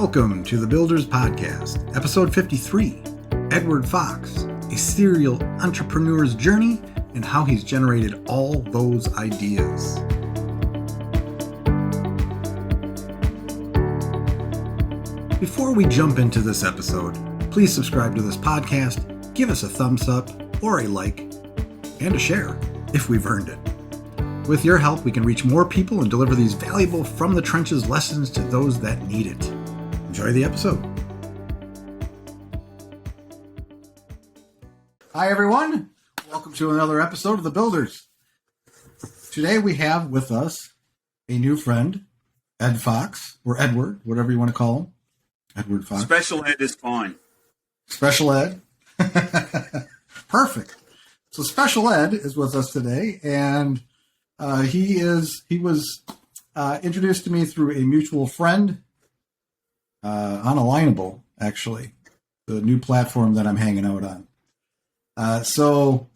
Welcome to the Builders Podcast, episode 53, Edward Fox, a serial entrepreneur's journey and how he's generated all those ideas. Before we jump into this episode, please subscribe to this podcast, give us a thumbs up or a like, and a share if we've earned it. With your help, we can reach more people and deliver these valuable from the trenches lessons to those that need it. Enjoy the episode. Hi, everyone. Welcome to another episode of The Builders. Today we have with us a new friend, Ed Fox, or Edward, whatever you want to call him. Edward Fox. Special Ed is fine. Special Ed. Perfect. So Special Ed is with us today, and he was introduced to me through a mutual friend, Unalignable, actually, the new platform that I'm hanging out on. So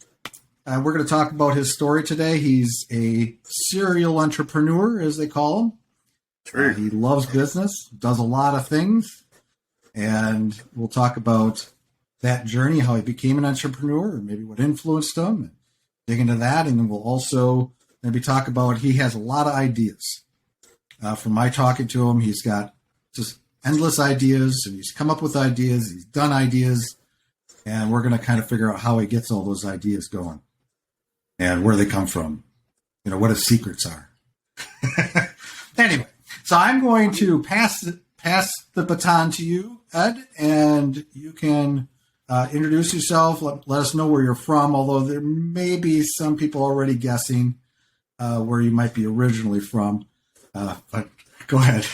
we're going to talk about his story today. He's a serial entrepreneur, as they call him. True. He loves business, does a lot of things, and we'll talk about that journey, how he became an entrepreneur, and maybe what influenced him, and dig into that. And then we'll also maybe talk about, he has a lot of ideas. From my talking to him, he's got just endless ideas, and he's come up with ideas, he's done ideas, and we're going to kind of figure out how he gets all those ideas going and where they come from, what his secrets are. Anyway, so I'm going to pass the baton to you, Ed, and you can introduce yourself, let us know where you're from, although there may be some people already guessing where you might be originally from, but go ahead.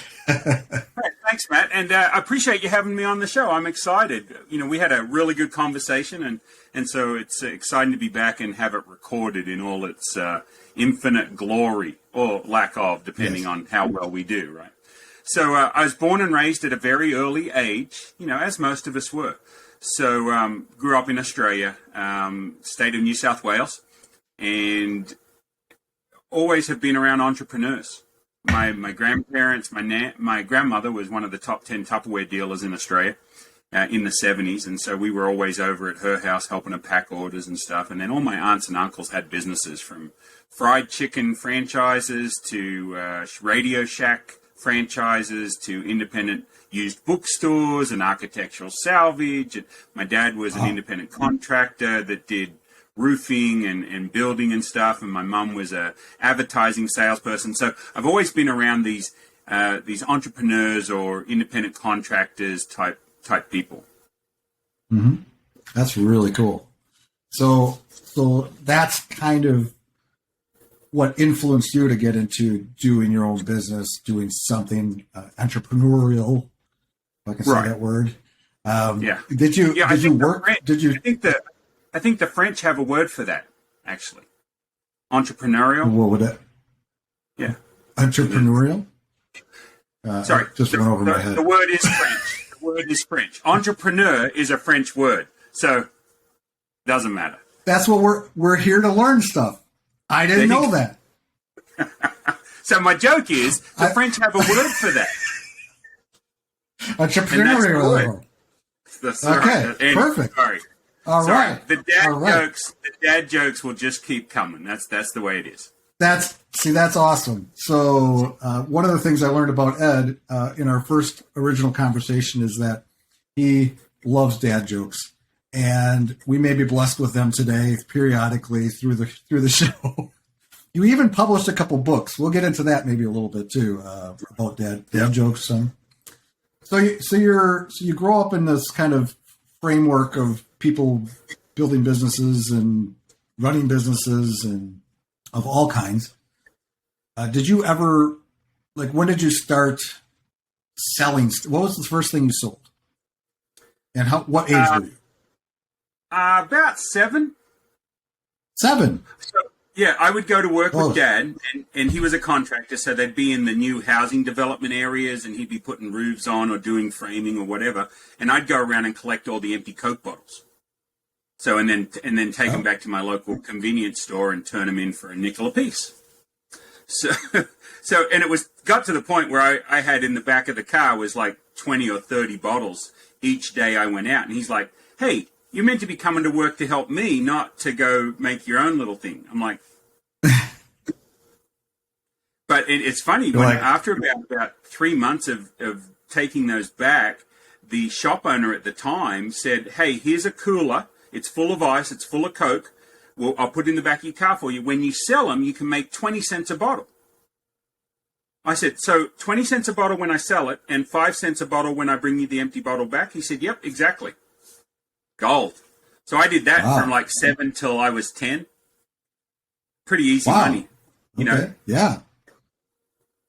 Thanks, Matt, and I appreciate you having me on the show. I'm excited. We had a really good conversation, and so it's exciting to be back and have it recorded in all its infinite glory, or lack of, depending on how well we do, right? So I was born and raised at a very early age, as most of us were. So grew up in Australia, state of New South Wales, and always have been around entrepreneurs. My grandparents, my grandmother was one of the top 10 Tupperware dealers in Australia in the 70s, and so we were always over at her house helping her pack orders and stuff. And then all my aunts and uncles had businesses, from fried chicken franchises to Radio Shack franchises to independent used bookstores and architectural salvage. And my dad was an independent contractor that did roofing and building and stuff, and my mum was a advertising salesperson. So I've always been around these entrepreneurs or independent contractors type people. Mm-hmm. That's really cool. So that's kind of what influenced you to get into doing your own business, doing something entrepreneurial, if I can say that word. Yeah. Did you work? I think the French have a word for that, actually. Entrepreneurial. What would that? Yeah. Entrepreneurial? Sorry. Just went over my head. The word is French. The word is French. Entrepreneur is a French word. So, doesn't matter. That's what we're here to learn stuff. I didn't know that. So my joke is, the French have a word for that. Entrepreneurial. Okay, perfect. Sorry. All right. The dad jokes will just keep coming. That's the way it is. That's awesome. So one of the things I learned about Ed in our first original conversation is that he loves dad jokes, and we may be blessed with them today periodically through the show. You even published a couple books. We'll get into that maybe a little bit too about dad jokes. So you grow up in this kind of framework of people building businesses and running businesses and of all kinds. Did you ever, when did you start selling? What was the first thing you sold? And what age were you? About 7. 7? So, yeah, I would go to work with Dad, and he was a contractor, so they'd be in the new housing development areas, and he'd be putting roofs on or doing framing or whatever, and I'd go around and collect all the empty Coke bottles. So, and then take them back to my local convenience store and turn them in for a nickel a piece. So, and it got to the point where I had in the back of the car was like 20 or 30 bottles each day I went out. And he's like, hey, you're meant to be coming to work to help me, not to go make your own little thing. I'm like, but it's funny, when after about 3 months of taking those back, the shop owner at the time said, hey, here's a cooler. It's full of ice. It's full of Coke. Well, I'll put it in the back of your car for you. When you sell them, you can make 20 cents a bottle. I said, so 20 cents a bottle when I sell it and 5 cents a bottle when I bring you the empty bottle back? He said, yep, exactly. Gold. So I did that from like 7 till I was 10. Pretty easy money, you know? Yeah.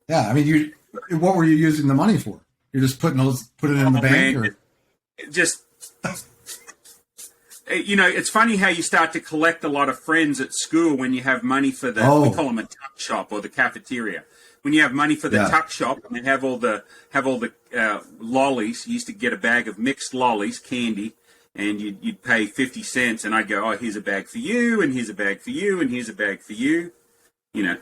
Yeah. I mean, what were you using the money for? You're just putting it in the bank? Man, just, you know, it's funny how you start to collect a lot of friends at school when you have money for we call them a tuck shop or the cafeteria. When you have money for the tuck shop and they have all the lollies, you used to get a bag of mixed lollies, candy, and you'd pay 50 cents, and I'd go, oh, here's a bag for you, and here's a bag for you, and here's a bag for you, you know.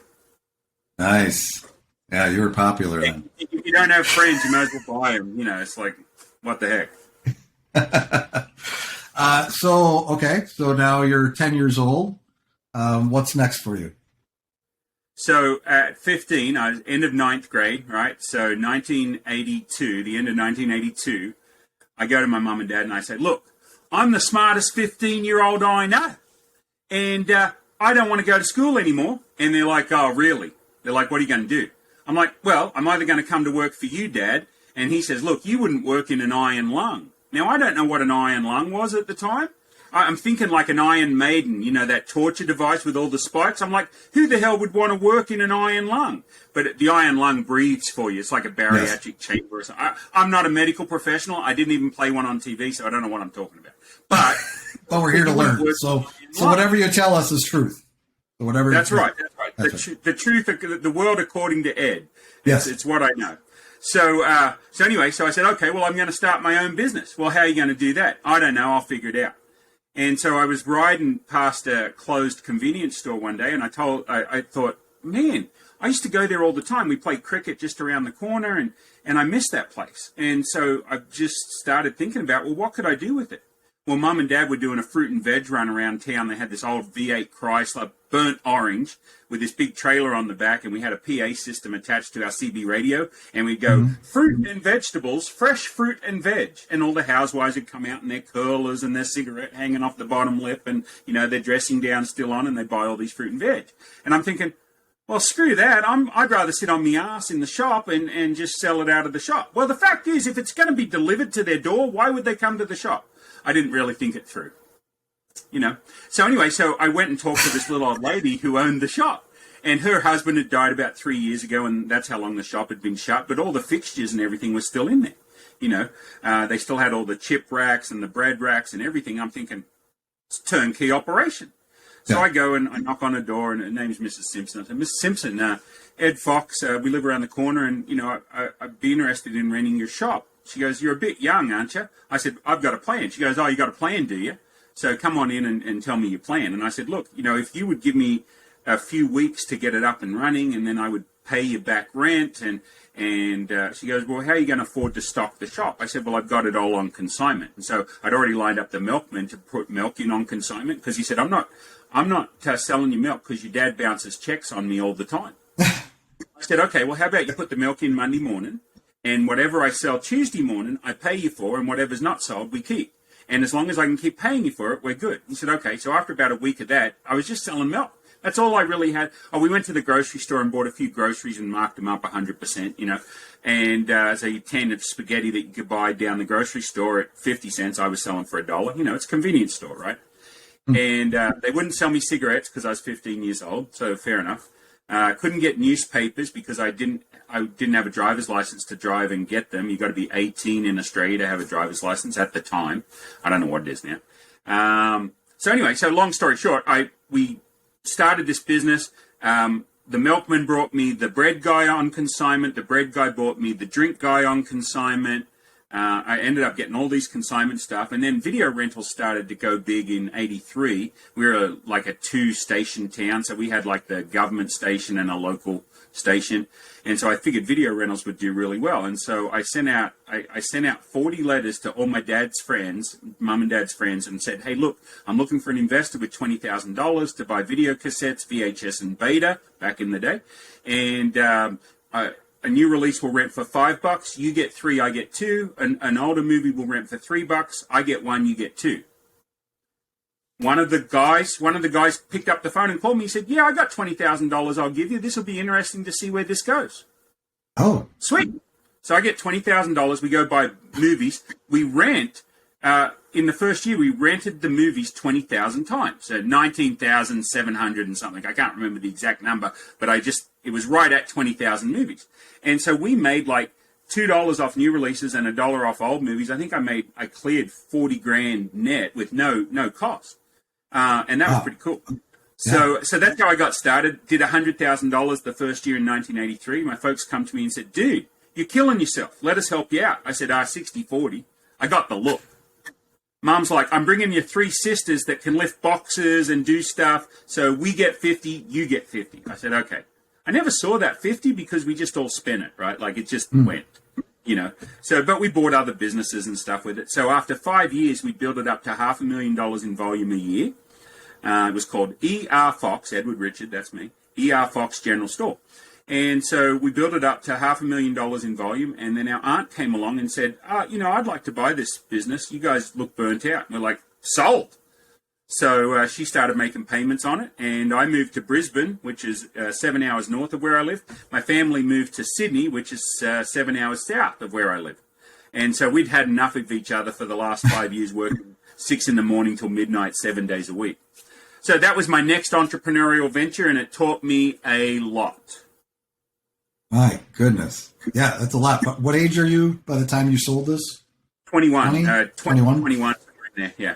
Nice. Yeah, you were popular then. If you don't have friends, you might as well buy them. You know, it's like, what the heck? So now you're 10 years old. What's next for you? So at 15, I was end of 9th grade, right? So 1982, the end of 1982, I go to my mom and dad and I say, look, I'm the smartest 15-year-old I know. And I don't want to go to school anymore. And they're like, oh, really? They're like, what are you going to do? I'm like, well, I'm either going to come to work for you, Dad. And he says, look, you wouldn't work in an iron lung. Now, I don't know what an iron lung was at the time. I'm thinking like an Iron Maiden, you know, that torture device with all the spikes. I'm like, who the hell would want to work in an iron lung? But the iron lung breathes for you. It's like a bariatric chamber or something. I'm not a medical professional. I didn't even play one on TV, so I don't know what I'm talking about. But but we're here to learn. So whatever you tell us is truth. So whatever. That's right. The truth, the world according to Ed. Yes, it's what I know. So anyway, so I said, okay, well, I'm going to start my own business. Well, how are you going to do that? I don't know. I'll figure it out. And so I was riding past a closed convenience store one day, and I thought, man, I used to go there all the time. We played cricket just around the corner, and I missed that place. And so I just started thinking about, well, what could I do with it? Well, Mum and Dad were doing a fruit and veg run around town. They had this old V8 Chrysler, burnt orange, with this big trailer on the back, and we had a PA system attached to our CB radio, and we'd go, fruit and vegetables, fresh fruit and veg. And all the housewives would come out in their curlers and their cigarette hanging off the bottom lip, and, you know, their dressing down still on, and they'd buy all these fruit and veg. And I'm thinking, well, screw that. I'd rather sit on my ass in the shop and just sell it out of the shop. Well, the fact is, if it's going to be delivered to their door, why would they come to the shop? I didn't really think it through, you know. So anyway, so I went and talked to this little old lady who owned the shop. And her husband had died about 3 years ago, and that's how long the shop had been shut. But all the fixtures and everything was still in there. You know, they still had all the chip racks and the bread racks and everything. I'm thinking, it's turnkey operation. So I go and I knock on her door, and her name's Mrs. Simpson. I said, Mrs. Simpson, Ed Fox, we live around the corner, and, you know, I'd be interested in renting your shop. She goes, you're a bit young, aren't you? I said, I've got a plan. She goes, oh, you got a plan, do you? So come on in and tell me your plan. And I said, look, you know, if you would give me a few weeks to get it up and running, and then I would pay you back rent. And she goes, well, how are you going to afford to stock the shop? I said, well, I've got it all on consignment. And so I'd already lined up the milkman to put milk in on consignment, because he said, I'm not selling you milk because your dad bounces checks on me all the time. I said, okay, well, how about you put the milk in Monday morning, and whatever I sell Tuesday morning, I pay you for, and whatever's not sold, we keep. And as long as I can keep paying you for it, we're good. He said, okay. So after about a week of that, I was just selling milk. That's all I really had. Oh, we went to the grocery store and bought a few groceries and marked them up 100%, you know. And so a tin of spaghetti that you could buy down the grocery store at 50 cents, I was selling for $1. You know, it's a convenience store, right? And they wouldn't sell me cigarettes because I was 15 years old, so fair enough. Couldn't get newspapers because I didn't have a driver's license to drive and get them. You got to be 18 in Australia to have a driver's license at the time. I don't know what it is now. So anyway, so long story short, we started this business. The milkman brought me the bread guy on consignment. The bread guy brought me the drink guy on consignment. I ended up getting all these consignment stuff, and then video rentals started to go big in '83. We were like a 2-station town, so we had like the government station and a local station. And so I figured video rentals would do really well. And so I sent out 40 letters to all my dad's friends, mum and dad's friends, and said, hey, look, I'm looking for an investor with $20,000 to buy video cassettes, VHS and beta back in the day. And a new release will rent for $5. You get 3, I get 2. An older movie will rent for $3. I get 1, you get 2. One of the guys picked up the phone and called me. He said, yeah, I got $20,000 I'll give you. This will be interesting to see where this goes. Oh. Sweet. So I get $20,000. We go buy movies. We rent, in the first year, we rented the movies 20,000 times. So 19,700 and something. I can't remember the exact number, but it was right at 20,000 movies. And so we made like $2 off new releases and $1 off old movies. I think I cleared 40 grand net with no cost. And that was pretty cool. So that's how I got started. Did $100,000 the first year in 1983. My folks come to me and said, dude, you're killing yourself. Let us help you out. I said, 60-40. I got the look. Mom's like, I'm bringing you 3 sisters that can lift boxes and do stuff. So we get 50, you get 50. I said, okay. I never saw that 50 because we just all spent it, right? Like it just went. So, but we bought other businesses and stuff with it. So after 5 years, we built it up to $500,000 in volume a year. It was called ER Fox, Edward Richard, that's me, ER Fox General Store. And so we built it up to $500,000 in volume. And then our aunt came along and said, I'd like to buy this business. You guys look burnt out. And we're like, sold. So she started making payments on it, and I moved to Brisbane, which is 7 hours north of where I live. My family moved to Sydney, which is 7 hours south of where I live. And so we'd had enough of each other for the last 5 years, working 6 a.m. till midnight, 7 days a week. So that was my next entrepreneurial venture, and it taught me a lot. My goodness. Yeah, that's a lot. What age are you by the time you sold this? 21. 21? 21. Yeah.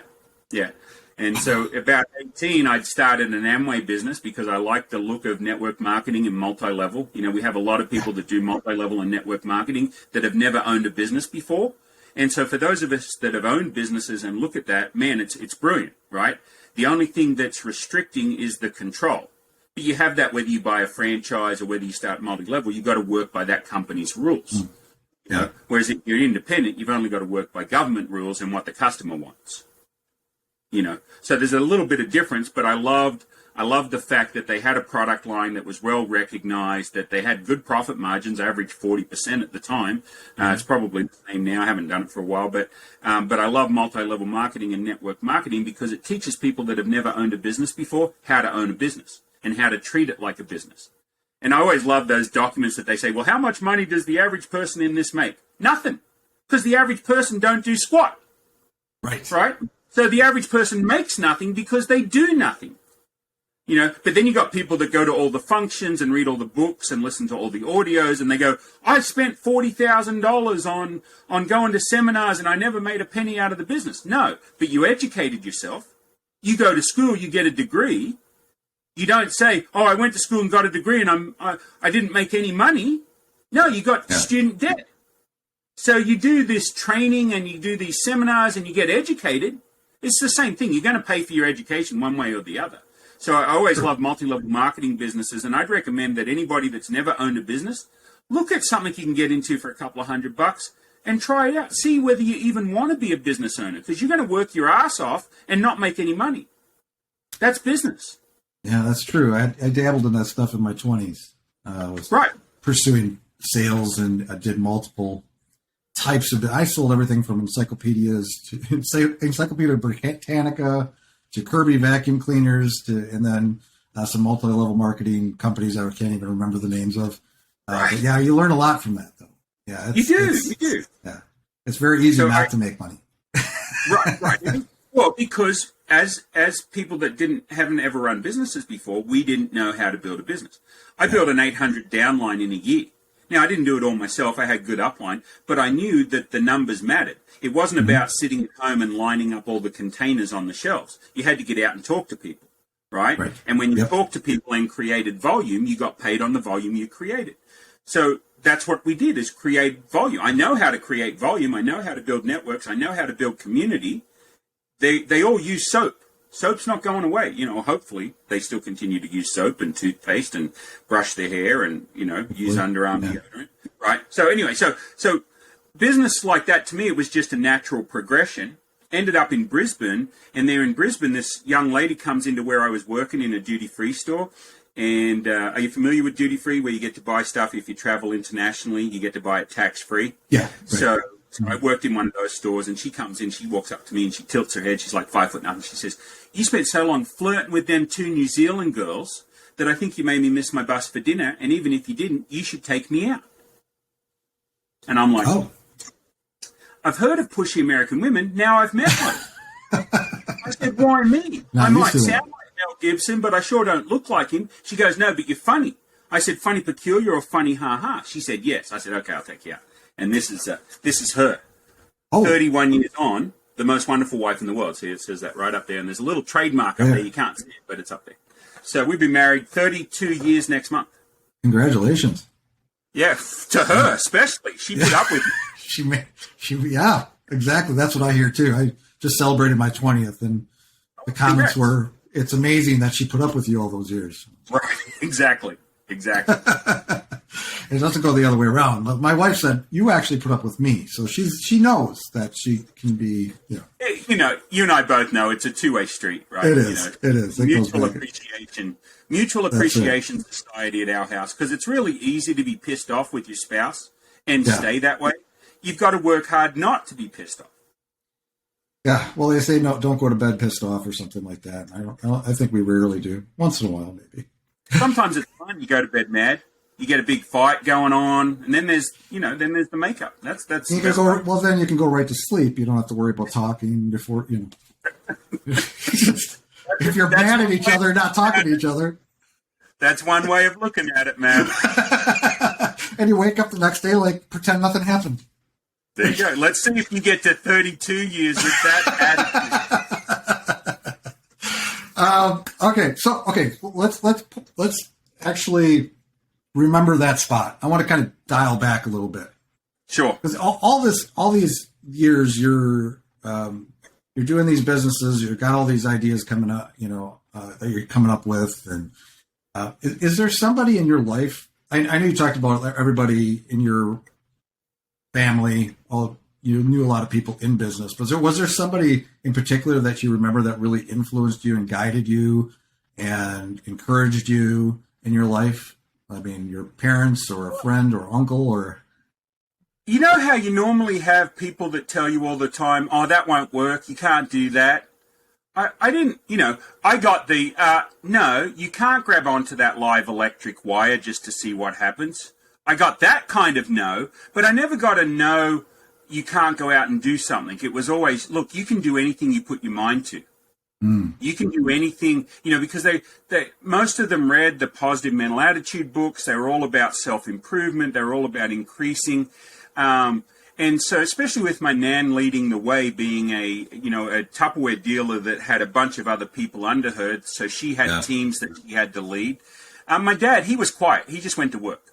And so about 18, I'd started an Amway business because I liked the look of network marketing and multi-level. We have a lot of people that do multi-level and network marketing that have never owned a business before. And so for those of us that have owned businesses and look at that, man, it's brilliant, right? The only thing that's restricting is the control. But you have that whether you buy a franchise or whether you start multi-level, you've got to work by that company's rules. Whereas if you're independent, you've only got to work by government rules and what the customer wants. So there's a little bit of difference, but I loved the fact that they had a product line that was well recognized, that they had good profit margins, average 40% at the time. It's probably the same now. I haven't done it for a while, but I love multi-level marketing and network marketing because it teaches people that have never owned a business before how to own a business and how to treat it like a business. And I always love those documents that they say, well, how much money does the average person in this make? Nothing, because the average person don't do squat. Right? So the average person makes nothing because they do nothing. But then you got people that go to all the functions and read all the books and listen to all the audios, and they go, I spent $40,000 on going to seminars and I never made a penny out of the business. No, but you educated yourself. You go to school, you get a degree. You don't say, oh, I went to school and got a degree and I didn't make any money. No, you got student debt. So you do this training and you do these seminars and you get educated. It's the same thing. You're going to pay for your education one way or the other. So I always love multi-level marketing businesses, and I'd recommend that anybody that's never owned a business, look at something you can get into for a couple of $100 and try it out. See whether you even want to be a business owner, because you're going to work your ass off and not make any money. That's business. Yeah, that's true. I dabbled in that stuff in my 20s. I was pursuing sales, and I did multiple types of. I sold everything from encyclopedias to Encyclopedia Britannica to Kirby vacuum cleaners and then some multi-level marketing companies I can't even remember the names of. But yeah, you learn a lot from that, though. Yeah, you do. Yeah, it's very easy not to make money. Right. Well, because as people that haven't ever run businesses before, we didn't know how to build a business. I built an 800 downline in a year. Now, I didn't do it all myself. I had good upline, but I knew that the numbers mattered. It wasn't about sitting at home and lining up all the containers on the shelves. You had to get out and talk to people, right? And when you talked to people and created volume, you got paid on the volume you created. So that's what we did, is create volume. I know how to create volume. I know how to build networks. I know how to build community. They all use soap. Soap's not going away. Hopefully they still continue to use soap and toothpaste and brush their hair and, use underarm deodorant. Right. So anyway, so business like that, to me, it was just a natural progression. Ended up in Brisbane, and there in Brisbane, this young lady comes into where I was working in a duty-free store. And are you familiar with duty-free, where you get to buy stuff if you travel internationally, you get to buy it tax-free? Yeah. Right. So I worked in one of those stores, and she comes in, she walks up to me, and she tilts her head. She's like 5'9". She says, "You spent so long flirting with them 2 New Zealand girls that I think you made me miss my bus for dinner, and even if you didn't, you should take me out." And I'm like, oh. I've heard of pushy American women. Now I've met one. I said, why me? Not I might used to sound like Mel Gibson, but I sure don't look like him. She goes, no, but you're funny. I said, funny peculiar or funny ha-ha? She said, yes. I said, okay, I'll take you out. And this is her. Oh. 31 years on, the most wonderful wife in the world. See, it says that right up there. And there's a little trademark up there. You can't see it, but it's up there. So we've been married 32 years next month. Congratulations. Yeah, to her especially. She put up with me. Yeah, exactly. That's what I hear too. I just celebrated my 20th, and the comments were, "It's amazing that she put up with you all those years." Right. Exactly. It doesn't go the other way around. My wife said, "You actually put up with me," so she knows that she can be. You and I both know it's a two-way street, right? It is. It is. It Mutual appreciation society at our house, because it's really easy to be pissed off with your spouse and stay that way. You've got to work hard not to be pissed off. Yeah, well, they say no, don't go to bed pissed off or something like that. I think we rarely do. Once in a while, maybe. Sometimes it's fun. You go to bed mad. You get a big fight going on, and then there's the makeup. That's. Well, then you can go right to sleep. You don't have to worry about talking before. If you're mad at each other, not talking to each other. That's one way of looking at it, man. And you wake up the next day like pretend nothing happened. There you go. Let's see if you get to 32 years with that attitude. Okay. Let's actually remember that spot. I want to kind of dial back a little bit. Sure. Because all these years you're doing these businesses, you've got all these ideas coming up, that you're coming up with, and is there somebody in your life? I know you talked about everybody in your family. You knew a lot of people in business, but was there somebody in particular that you remember that really influenced you and guided you and encouraged you in your life? I mean, your parents or a friend or uncle or... You know how you normally have people that tell you all the time, oh, that won't work, you can't do that. I didn't, I got the, no, you can't grab onto that live electric wire just to see what happens. I got that kind of no, but I never got a no, you can't go out and do something. It was always, look, you can do anything you put your mind to. You can do anything, because they most of them read the positive mental attitude books. They were all about self-improvement. They were all about increasing. And so, especially with my nan leading the way, being a Tupperware dealer that had a bunch of other people under her, so she had teams that she had to lead. My dad, he was quiet. He just went to work.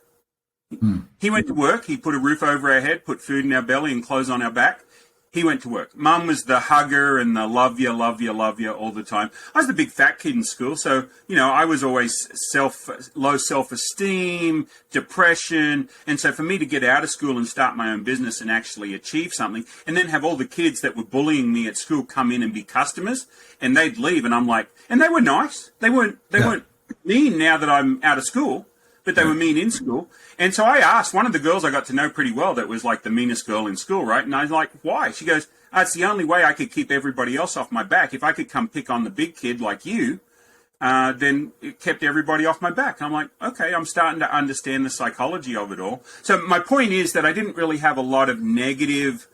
He went to work. He put a roof over our head, put food in our belly, and clothes on our back. He went to work. Mum was the hugger and the love you all the time. I was the big fat kid in school, so, I was always low self-esteem, depression. And so for me to get out of school and start my own business and actually achieve something, and then have all the kids that were bullying me at school come in and be customers, and they'd leave, and I'm like, and they were nice. They weren't mean now that I'm out of school, but they were mean in school. And so I asked one of the girls I got to know pretty well that was like the meanest girl in school, right? And I was like, why? She goes, it's the only way I could keep everybody else off my back. If I could come pick on the big kid like you, then it kept everybody off my back. I'm like, okay, I'm starting to understand the psychology of it all. So my point is that I didn't really have a lot of negative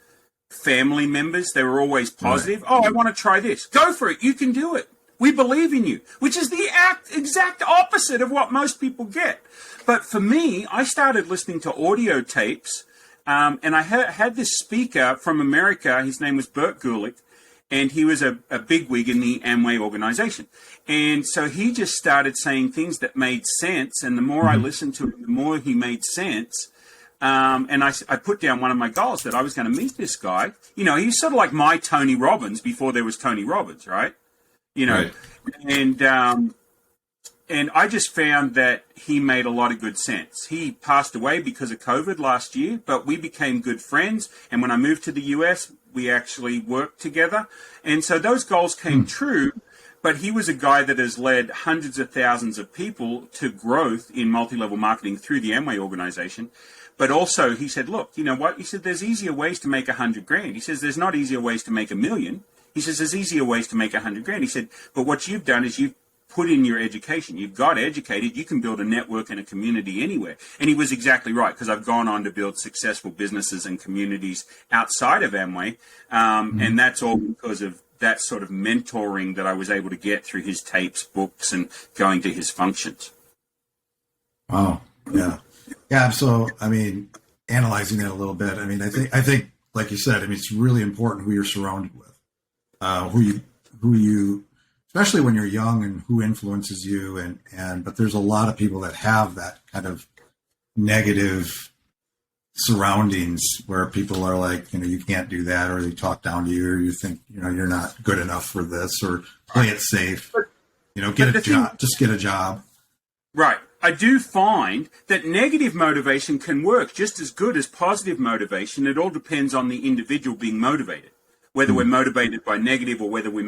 family members. They were always positive. Right. Oh, I want to try this. Go for it. You can do it. We believe in you, which is the exact opposite of what most people get. But for me, I started listening to audio tapes, and I had this speaker from America. His name was Bert Gulick, and he was a bigwig in the Amway organization. And so he just started saying things that made sense, and the more I listened to him, the more he made sense. And I put down one of my goals that I was going to meet this guy. He's sort of like my Tony Robbins before there was Tony Robbins, right? you know, Right. and I just found that he made a lot of good sense. He passed away because of COVID last year, but we became good friends. And when I moved to the US, we actually worked together. And so those goals came true. But he was a guy that has led hundreds of thousands of people to growth in multi-level marketing through the Amway organization. But also he said, look, you know what? He said, there's easier ways to make $100,000. He says, there's not easier ways to make $1 million. He says, there's easier ways to make $100,000. He said, but what you've done is you've put in your education. You've got educated. You can build a network and a community anywhere. And he was exactly right, because I've gone on to build successful businesses and communities outside of Amway. And that's all because of that sort of mentoring that I was able to get through his tapes, books, and going to his functions. Wow. Yeah. Yeah. So, I mean, analyzing that a little bit, I mean, I think, like you said, I mean, it's really important who you're surrounded with, who you, especially when you're young, and who influences you. But there's a lot of people that have that kind of negative surroundings where people are like, you know, you can't do that, or they talk down to you, or you think, you know, you're not good enough for this, or play it safe, you know, get a job, just get a job. Right. I do find that negative motivation can work just as good as positive motivation. It all depends on the individual being motivated, whether we're motivated by negative or whether we're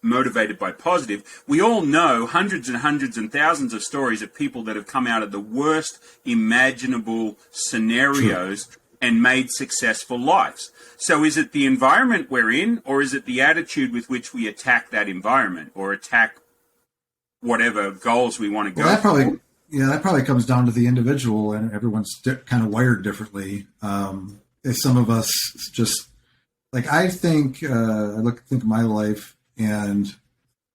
motivated by positive. We all know hundreds and hundreds and thousands of stories of people that have come out of the worst imaginable scenarios and made successful lives. So is it the environment we're in, or is it the attitude with which we attack that environment, or attack whatever goals we want to go for? That probably comes down to the individual, and everyone's kind of wired differently. Some of us just, like, I think, I think of my life, and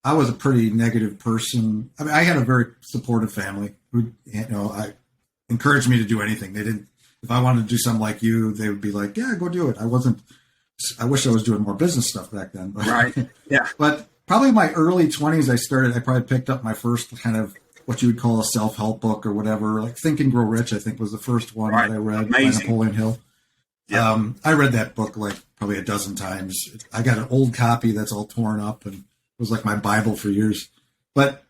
I was a pretty negative person. I mean, I had a very supportive family who, you know, I encouraged me to do anything. They didn't, if I wanted to do something like you, they would be like, yeah, go do it. I wish I was doing more business stuff back then. But, right. Yeah. But probably in my early 20s, I probably picked up my first kind of what you would call a self-help book or whatever. Like Think and Grow Rich, I think, was the first one that I read by Napoleon Hill. Yeah. I read that book like probably a dozen times. I got an old copy that's all torn up, and it was like my Bible for years. But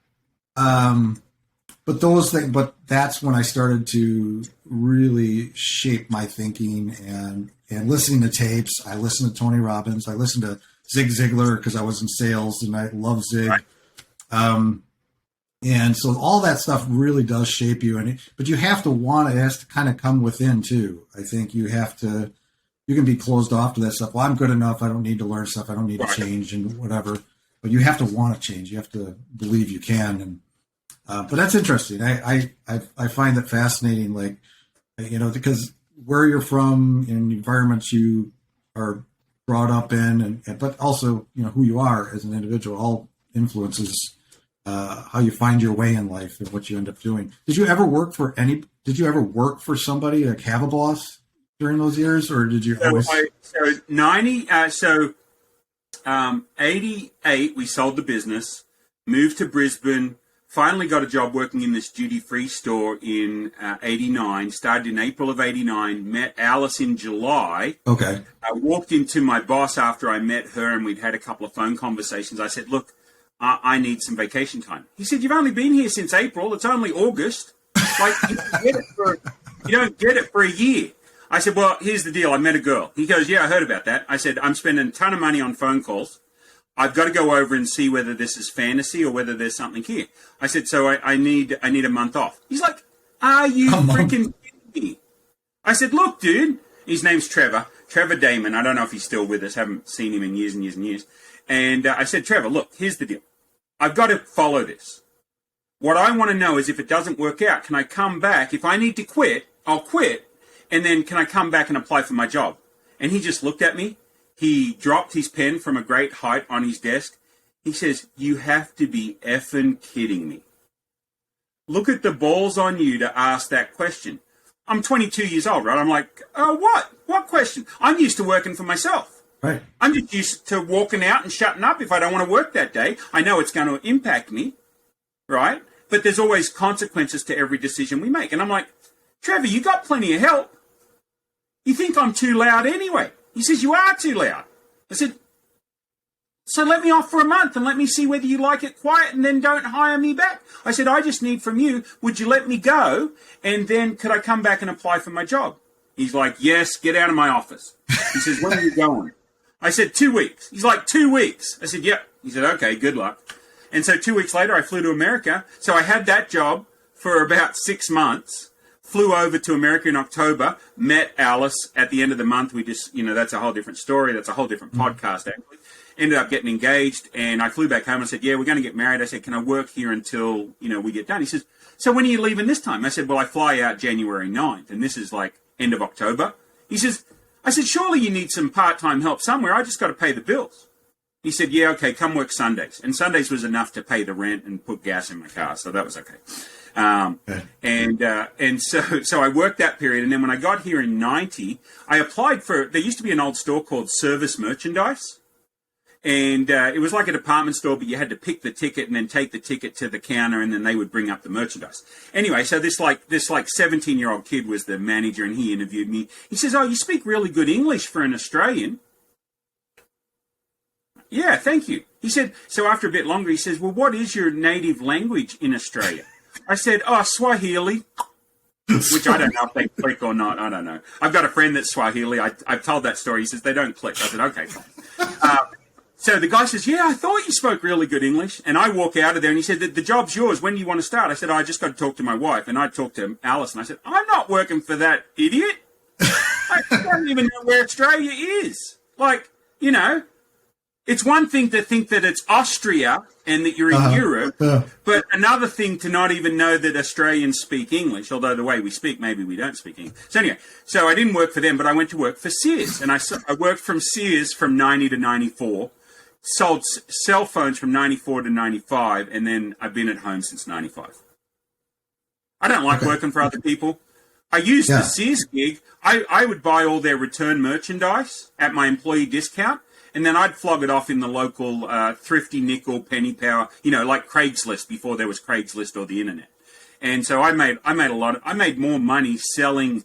those things, but that's when I started to really shape my thinking and listening to tapes. I listened to Tony Robbins. I listened to Zig Ziglar because I was in sales and I love Zig. Right. And so all that stuff really does shape you. But you have to want it. It has to kind of come within too. I think you can be closed off to that stuff. Well, I'm good enough. I don't need to learn stuff. I don't need to change and whatever. But you have to want to change. You have to believe you can. And but that's interesting. I find that fascinating. Like, you know, because where you're from and the environments you are brought up in, but also, you know, who you are as an individual all influences how you find your way in life and what you end up doing. Did you ever work for somebody, like have a boss during those years, or did you always? 88, we sold the business, moved to Brisbane, finally got a job working in this duty-free store in 89, started in April of 89, met Alice in July. Okay. I walked into my boss after I met her, and we'd had a couple of phone conversations. I said, look, I need some vacation time. He said, you've only been here since April. It's only August. Like, you don't get it for a year. I said, well, here's the deal. I met a girl. He goes, yeah, I heard about that. I said, I'm spending a ton of money on phone calls. I've got to go over and see whether this is fantasy or whether there's something here. I said, so I need a month off. He's like, are you freaking kidding me? I said, look, dude, his name's Trevor Damon. I don't know if he's still with us. Haven't seen him in years and years and years. And I said, Trevor, look, here's the deal. I've got to follow this. What I want to know is if it doesn't work out, can I come back? If I need to quit, I'll quit. And then can I come back and apply for my job? And he just looked at me. He dropped his pen from a great height on his desk. He says, you have to be effing kidding me. Look at the balls on you to ask that question. I'm 22 years old, right? I'm like, oh, what? What question? I'm used to working for myself. Right. I'm just used to walking out and shutting up if I don't want to work that day. I know it's going to impact me, right? But there's always consequences to every decision we make. And I'm like, Trevor, you got plenty of help. You think I'm too loud anyway. He says, you are too loud. I said, So let me off for a month and let me see whether you like it quiet and then don't hire me back. I said, I just need from you, would you let me go? And then could I come back and apply for my job? He's like, yes, get out of my office. He says, when are you going? I said, 2 weeks. He's like, 2 weeks. I said, yep. He said, okay, good luck. And so 2 weeks later, I flew to America. So I had that job for about 6 months, flew over to America in October, met Alice at the end of the month. We just, that's a whole different story. That's a whole different podcast, actually. Ended up getting engaged, and I flew back home and said, yeah, we're going to get married. I said, can I work here until, we get done? He says, so when are you leaving this time? I said, well, I fly out January 9th, and this is like end of October. He says, I said, surely you need some part-time help somewhere. I just got to pay the bills. He said, yeah, okay, come work Sundays. And Sundays was enough to pay the rent and put gas in my car, so that was okay. And so I worked that period, and then when I got here in 90, I applied for, there used to be an old store called Service Merchandise. And it was like a department store, but you had to pick the ticket and then take the ticket to the counter, and then they would bring up the merchandise. Anyway, so this 17-year-old kid was the manager, and he interviewed me. He says, oh, you speak really good English for an Australian. Yeah, thank you. He said, so after a bit longer, he says, well, what is your native language in Australia? I said, oh, Swahili. Which I don't know if they click or not. I don't know. I've got a friend that's Swahili. I've told that story. He says, they don't click. I said, okay, fine. So the guy says, yeah, I thought you spoke really good English. And I walk out of there, and he said, the job's yours. When do you want to start? I said, I just got to talk to my wife. And I talked to Alice, and I said, I'm not working for that idiot. I don't even know where Australia is. It's one thing to think that it's Austria and that you're in Europe, but another thing to not even know that Australians speak English, although the way we speak, maybe we don't speak English. So anyway, so I didn't work for them, but I went to work for Sears. And I worked from Sears from 90 to 94. Sold cell phones from 94 to 95, and then I've been at home since 95. I don't like working for other people. I used the Sears gig. I would buy all their return merchandise at my employee discount, and then I'd flog it off in the local thrifty nickel, penny power, like Craigslist before there was Craigslist or the internet. And so I made more money selling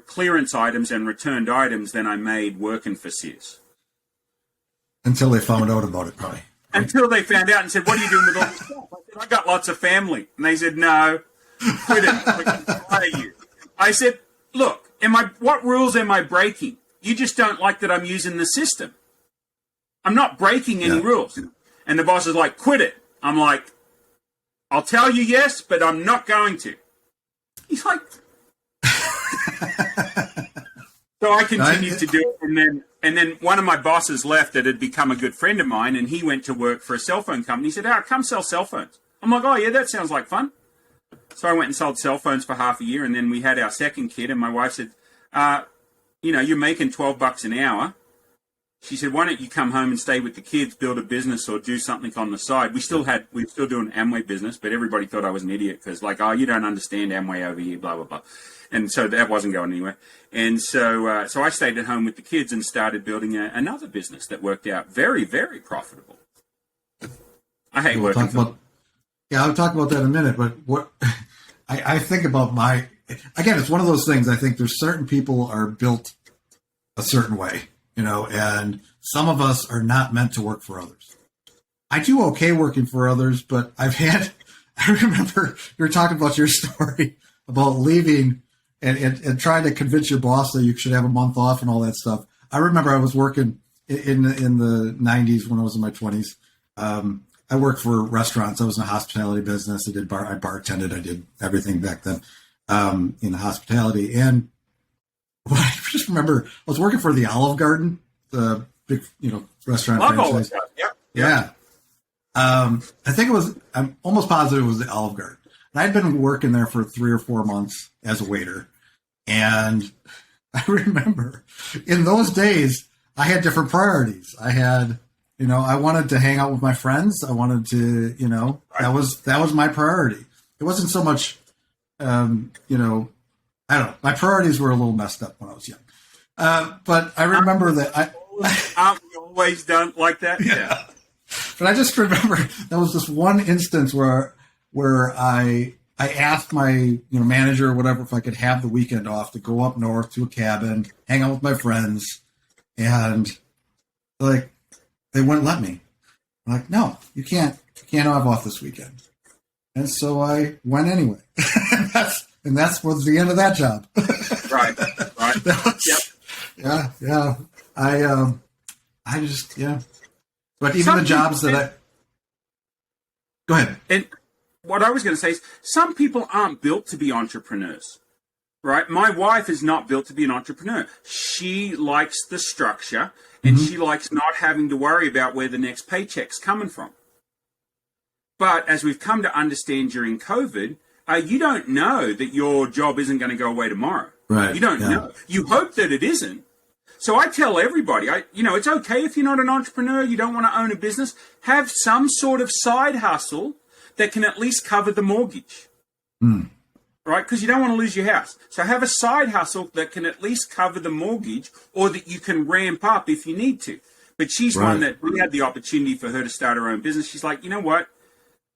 clearance items and returned items than I made working for Sears. Until they found out about it, probably. Until they found out and said, what are you doing with all this stuff? I said, I got lots of family. And they said, no, quit it. We can fire you. I said, look, what rules am I breaking? You just don't like that I'm using the system. I'm not breaking any rules. And the boss is like, quit it. I'm like, I'll tell you yes, but I'm not going to. He's like... So I continued to do it, and then one of my bosses left that had become a good friend of mine, and he went to work for a cell phone company. He said, come sell cell phones. I'm like, oh, yeah, that sounds like fun. So I went and sold cell phones for half a year, and then we had our second kid, and my wife said, you're making $12 an hour. She said, why don't you come home and stay with the kids, build a business, or do something on the side? We were still doing Amway business, but everybody thought I was an idiot because, you don't understand Amway over here, blah, blah, blah. And so that wasn't going anywhere. And so I stayed at home with the kids and started building another business that worked out very, very profitable. I hate working. I'll talk about that in a minute. But what I think about again, it's one of those things. I think there's certain people are built a certain way, and some of us are not meant to work for others. I do okay working for others, but I remember you were talking about your story about leaving and trying to convince your boss that you should have a month off and all that stuff. I remember I was working in the 90s when I was in my 20s. I worked for restaurants. I was in the hospitality business. I bartended. I did everything back then in the hospitality. And I just remember I was working for the Olive Garden, the big restaurant franchise. Yeah. I think I'm almost positive it was the Olive Garden. And I'd been working there for 3 or 4 months as a waiter. And I remember in those days, I had different priorities. I had, I wanted to hang out with my friends. I wanted to, that was my priority. It wasn't so much, I don't know. My priorities were a little messed up when I was young. But I remember that aren't we always done like that? Yeah. But I just remember there was this one instance where I asked my manager or whatever if I could have the weekend off to go up north to a cabin, hang out with my friends, and they wouldn't let me. I'm like, no, you can't have off this weekend. And so I went anyway. and that was the end of that job. Right. Yep. Yeah. I just, yeah. But even Some the jobs people, that go ahead. And what I was going to say is some people aren't built to be entrepreneurs, right? My wife is not built to be an entrepreneur. She likes the structure and she likes not having to worry about where the next paycheck's coming from. But as we've come to understand during COVID, you don't know that your job isn't going to go away tomorrow. Right. You don't know. You hope that it isn't. So I tell everybody, it's okay if you're not an entrepreneur, you don't want to own a business, have some sort of side hustle that can at least cover the mortgage, right? Because you don't want to lose your house. So have a side hustle that can at least cover the mortgage or that you can ramp up if you need to. But she's one that we had the opportunity for her to start her own business. She's like, you know what?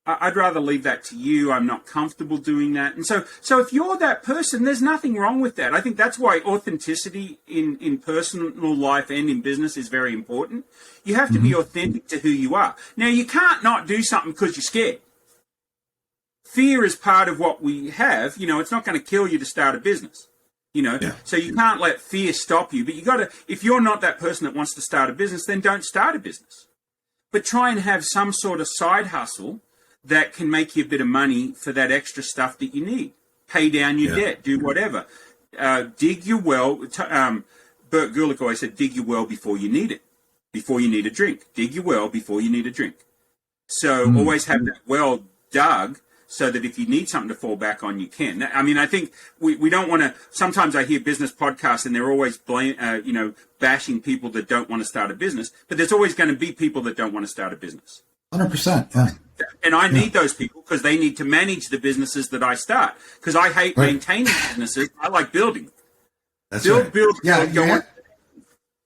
I'd rather leave that to you. I'm not comfortable doing that. And so if you're that person, there's nothing wrong with that. I think that's why authenticity in personal life and in business is very important. You have to be authentic to who you are. Now, you can't not do something because you're scared. Fear is part of what we have. It's not going to kill you to start a business. So you can't let fear stop you. But you got to, if you're not that person that wants to start a business, then don't start a business. But try and have some sort of side hustle that can make you a bit of money for that extra stuff that you need. Pay down your debt, do whatever. Dig your well. Bert Gulick always said, dig your well before you need it, before you need a drink. Dig your well before you need a drink. So always have that well dug so that if you need something to fall back on, you can. I mean, I think we don't want to, sometimes I hear business podcasts and they're always bashing people that don't want to start a business, but there's always going to be people that don't want to start a business. 100%. Yeah. And I need those people because they need to manage the businesses that I start. Because I hate maintaining businesses. I like building. That's build, right. build, yeah, build.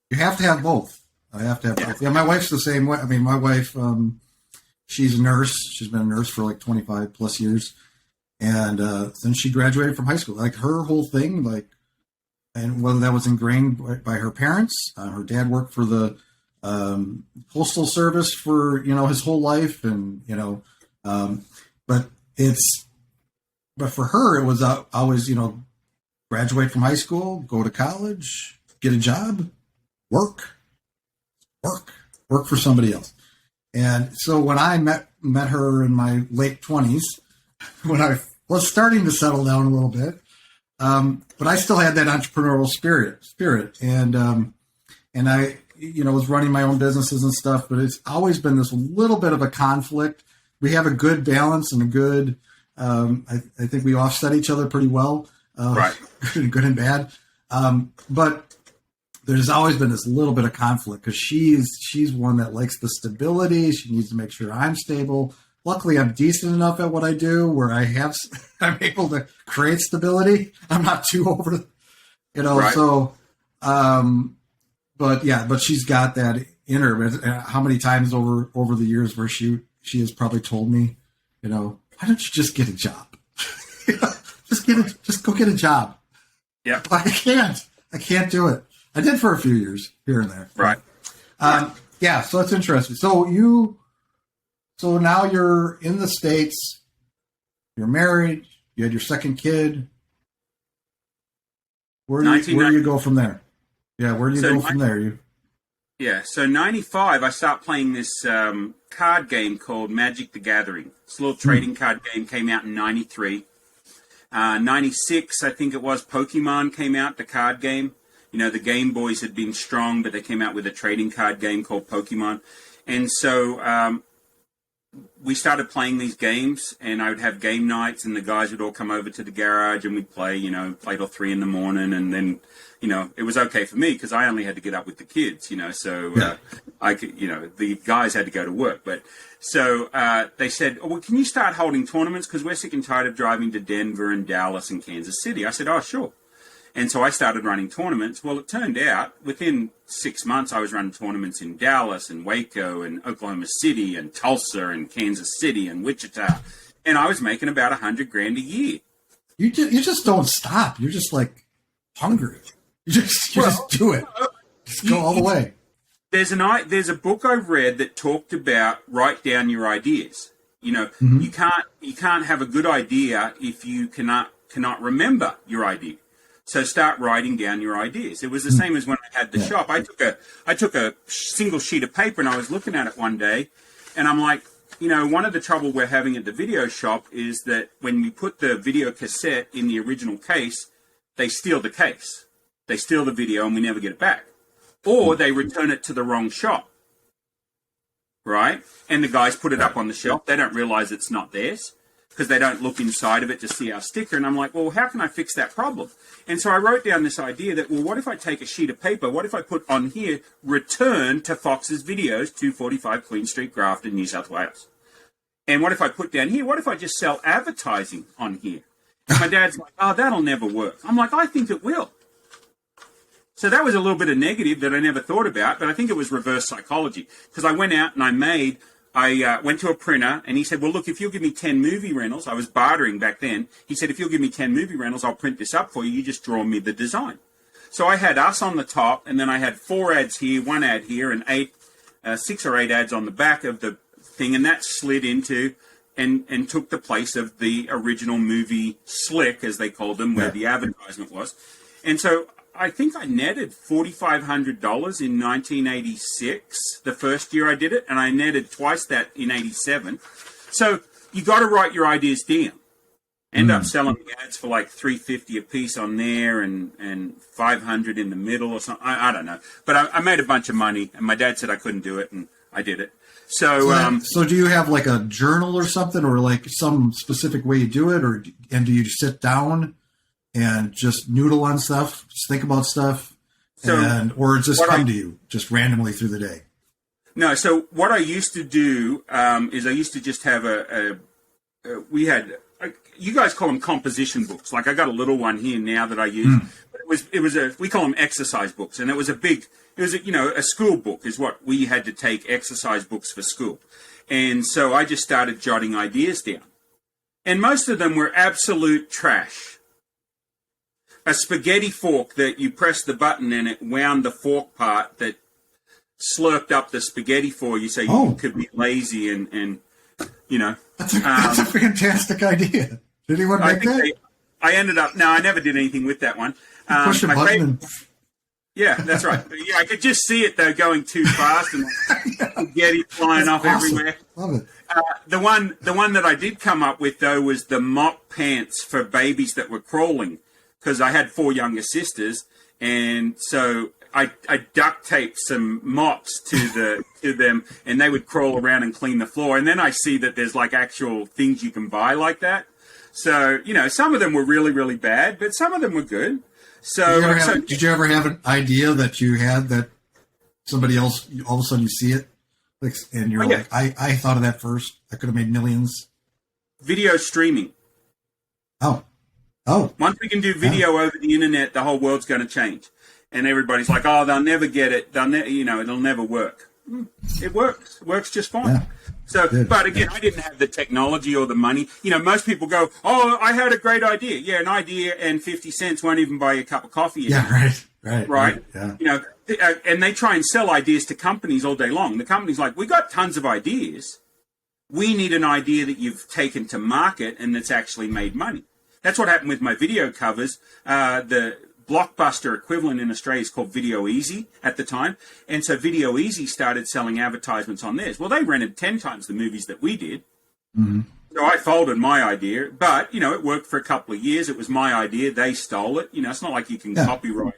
you have to have both. I have to have both. Yeah, my wife's the same way. I mean, my wife, she's a nurse. She's been a nurse for like 25 plus years. And since she graduated from high school, like her whole thing, and whether that was ingrained by her parents, her dad worked for the postal service for his whole life, and but for her it was always graduate from high school, go to college, get a job, work for somebody else. And so when I met her in my late 20s, when I was starting to settle down a little bit, but I still had that entrepreneurial spirit, and I was running my own businesses and stuff, but it's always been this little bit of a conflict. We have a good balance and a good, I think we offset each other pretty well, Right. good and bad. But there's always been this little bit of conflict because she's one that likes the stability. She needs to make sure I'm stable. Luckily, I'm decent enough at what I do where I'm able to create stability. I'm not too over, Right. so, but she's got that in her. How many times over the years where she has probably told me, why don't you just get a job? Just go get a job. Yeah. I can't do it. I did for a few years here and there. Right. Yeah. So it's interesting. So now you're in the States, you're married, you had your second kid. Where do you go from there? Yeah, where do you go from there? So 95, I start playing this card game called Magic the Gathering. It's a little trading card game, came out in 93. 96, I think it was, Pokemon came out, the card game. The Game Boys had been strong, but they came out with a trading card game called Pokemon. And so we started playing these games, and I would have game nights, and the guys would all come over to the garage, and we'd play, play till 3 a.m, and then, it was okay for me because I only had to get up with the kids, so I could, the guys had to go to work. But so they said, well, can you start holding tournaments? Because we're sick and tired of driving to Denver and Dallas and Kansas City. I said, oh, sure. And so I started running tournaments. Well, it turned out within 6 months, I was running tournaments in Dallas and Waco and Oklahoma City and Tulsa and Kansas City and Wichita. And I was making about $100,000 a year. You just don't stop. You're just like hungry. You just do it. Just go all the way. There's a book I read that talked about write down your ideas. Hmm. You can't have a good idea if you cannot remember your idea. So start writing down your ideas. It was the same as when I had the shop. I took a single sheet of paper and I was looking at it one day, and I'm like, one of the trouble we're having at the video shop is that when we put the video cassette in the original case, they steal the case. They steal the video and we never get it back. Or they return it to the wrong shop, right? And the guys put it up on the shelf. They don't realize it's not theirs because they don't look inside of it to see our sticker. And I'm like, well, how can I fix that problem? And so I wrote down this idea that, well, what if I take a sheet of paper? What if I put on here, return to Fox's Videos, 245 Queen Street, Grafton, New South Wales? And what if I put down here, what if I just sell advertising on here? And my dad's like, oh, that'll never work. I'm like, I think it will. So that was a little bit of negative that I never thought about, but I think it was reverse psychology. Because I went out and I went to a printer, and he said, well, look, if you'll give me 10 movie rentals, I was bartering back then. He said, if you'll give me 10 movie rentals, I'll print this up for you. You just draw me the design. So I had us on the top, and then I had 4 ads here, 1 ad here, and 6 or 8 ads on the back of the thing, and that slid into and took the place of the original movie slick, as they called them, where the advertisement was. And so I think I netted $4,500 in 1986, the first year I did it, and I netted twice that in 87. So you got to write your ideas down. End up selling the ads for like $350 a piece on there and $500 in the middle or something. I don't know. But I made a bunch of money, and my dad said I couldn't do it, and I did it. So do you have like a journal or something, or like some specific way you do it, and do you sit down and just noodle on stuff, just think about stuff, or does this come to you just randomly through the day? No. So what I used to do is I used to just have we had, you guys call them composition books. Like I got a little one here now that I use. But we call them exercise books, and it was a school book is what we had to take, exercise books for school. And so I just started jotting ideas down. And most of them were absolute trash. A spaghetti fork that you pressed the button and it wound the fork part that slurped up the spaghetti for you, so you could be lazy and. That's a fantastic idea. Did anyone make that? I never did anything with that one. Push a button. Yeah, that's right. Yeah, I could just see it though going too fast and spaghetti flying off everywhere. Love it. The one that I did come up with though was the mop pants for babies that were crawling, because I had 4 younger sisters, and so I duct taped some mops to them, and they would crawl around and clean the floor. And then I see that there's like actual things you can buy like that. So some of them were really, really bad, but some of them were good. So did you ever have an idea that you had that somebody else, all of a sudden you see it, and you're like, I thought of that first. I could have made millions. Video streaming. Oh. Once we can do video over the internet, the whole world's going to change. And everybody's like, oh, they'll never get it. It'll never work. It works. It works just fine. Yeah. So, but again, I didn't have the technology or the money. Most people go, oh, I had a great idea. Yeah, an idea and 50 cents won't even buy you a cup of coffee. Yeah, right. Yeah. And they try and sell ideas to companies all day long. The company's like, we got tons of ideas. We need an idea that you've taken to market and that's actually made money. That's what happened with my video covers. The blockbuster equivalent in Australia is called Video Easy at the time. And so Video Easy started selling advertisements on theirs. Well, they rented 10 times the movies that we did. Mm-hmm. So I folded my idea, but, it worked for a couple of years. It was my idea. They stole it. It's not like you can copyright.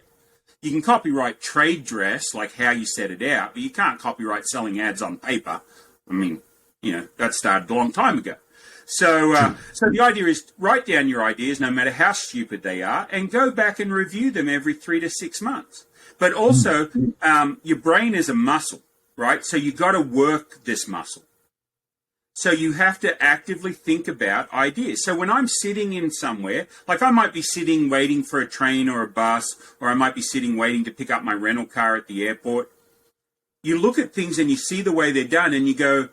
You can copyright trade dress, like how you set it out, but you can't copyright selling ads on paper. I mean, that started a long time ago. So the idea is write down your ideas, no matter how stupid they are, and go back and review them every 3 to 6 months. But also, your brain is a muscle, right? So you got to work this muscle. So you have to actively think about ideas. So when I'm sitting in somewhere, like I might be sitting waiting for a train or a bus, or I might be sitting waiting to pick up my rental car at the airport, you look at things and you see the way they're done and you go,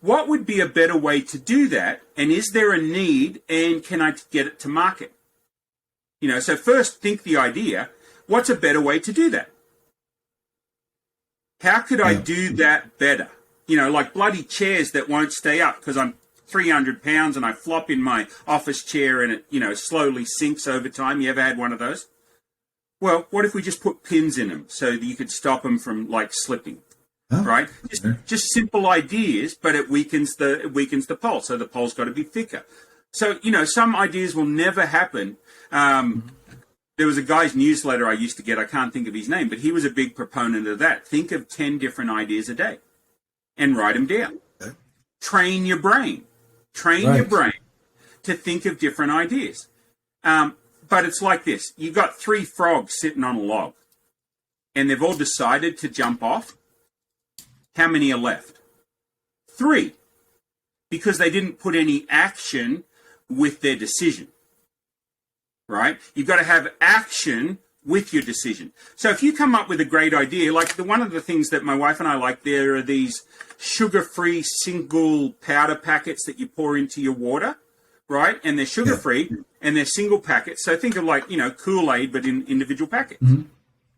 what would be a better way to do that? And is there a need? And can I get it to market? So first think the idea. What's a better way to do that? How could I do that better? Like bloody chairs that won't stay up because I'm 300 pounds and I flop in my office chair and it, slowly sinks over time. You ever had one of those? Well, what if we just put pins in them so that you could stop them from like slipping? Right? Just simple ideas, but it weakens the pole. So the pole's got to be thicker. So, some ideas will never happen. There was a guy's newsletter I used to get. I can't think of his name, but he was a big proponent of that. Think of 10 different ideas a day and write them down. Okay. Train your brain. Your brain to think of different ideas. But it's like this. You've got 3 frogs sitting on a log, and they've all decided to jump off. How many are left? 3. Because they didn't put any action with their decision. Right? You've got to have action with your decision. So if you come up with a great idea, like one of the things that my wife and I like, there are these sugar-free single powder packets that you pour into your water, right? And they're sugar-free and they're single packets. So think of like, Kool-Aid, but in individual packets. Mm-hmm.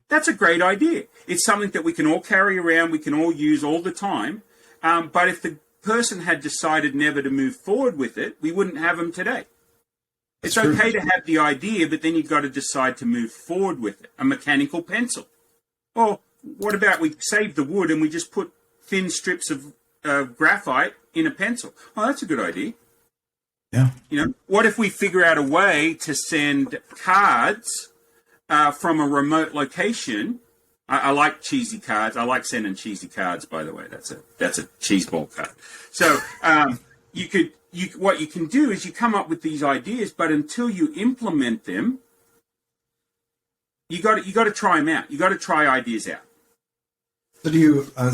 That's a great idea. It's something that we can all carry around, we can all use all the time. But if the person had decided never to move forward with it, we wouldn't have them today. It's okay to have the idea, but then you've got to decide to move forward with it. A mechanical pencil. Or what about we save the wood and we just put thin strips of graphite in a pencil? Oh, that's a good idea. Yeah. What if we figure out a way to send cards from a remote location? I like cheesy cards. I like sending cheesy cards, by the way. That's a cheese ball card. So what you can do is you come up with these ideas, but until you implement them, you got to try them out. You got to try ideas out. So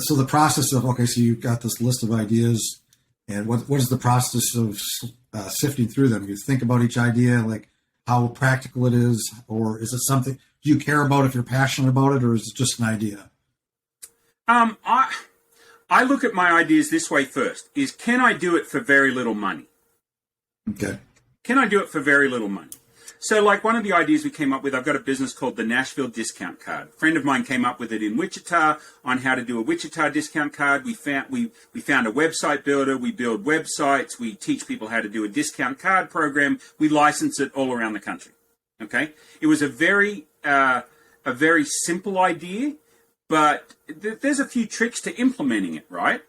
so the process of, so you've got this list of ideas, and what is the process of sifting through them? You think about each idea, like how practical it is, or is it something do you care about if you're passionate about it, or is it just an idea? I look at my ideas this way first, is can I do it for very little money? Okay. Can I do it for very little money? So like one of the ideas we came up with, I've got a business called the Nashville Discount Card. A friend of mine came up with it in Wichita on how to do a Wichita discount card. We found a website builder. We build websites. We teach people how to do a discount card program. We license it all around the country. Okay. It was a very simple idea, but there's a few tricks to implementing it, right?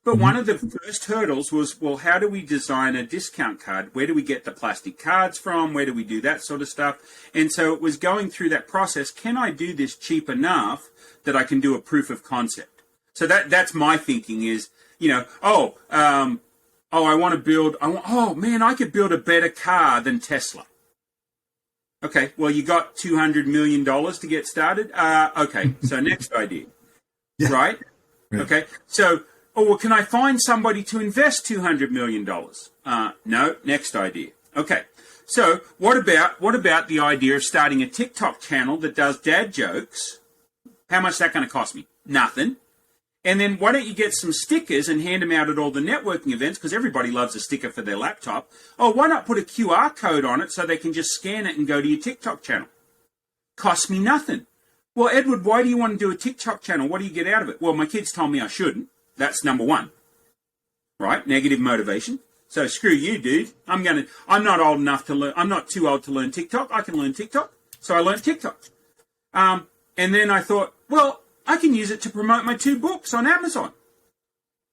But one of the first hurdles was, well, how do we design a discount card? Where do we get the plastic cards from? Where do we do that sort of stuff? And so it was going through that process. Can I do this cheap enough that I can do a proof of concept? So that's my thinking is, I could build a better car than Tesla. Okay, well, you got $200 million to get started. Okay, so next idea, right? Okay, so, can I find somebody to invest $200 million? No, next idea. Okay, so what about the idea of starting a TikTok channel that does dad jokes? How much is that going to cost me? Nothing. And then why don't you get some stickers and hand them out at all the networking events, because everybody loves a sticker for their laptop. Oh, why not put a QR code on it so they can just scan it and go to your TikTok channel? Costs me nothing. Well, Edward, why do you want to do a TikTok channel? What do you get out of it? Well, my kids told me I shouldn't. That's number one. Right? Negative motivation. So screw you, dude. I'm not old enough to learn. I'm not too old to learn TikTok. I can learn TikTok. So I learned TikTok. And then I thought, well, I can use it to promote my 2 books on Amazon.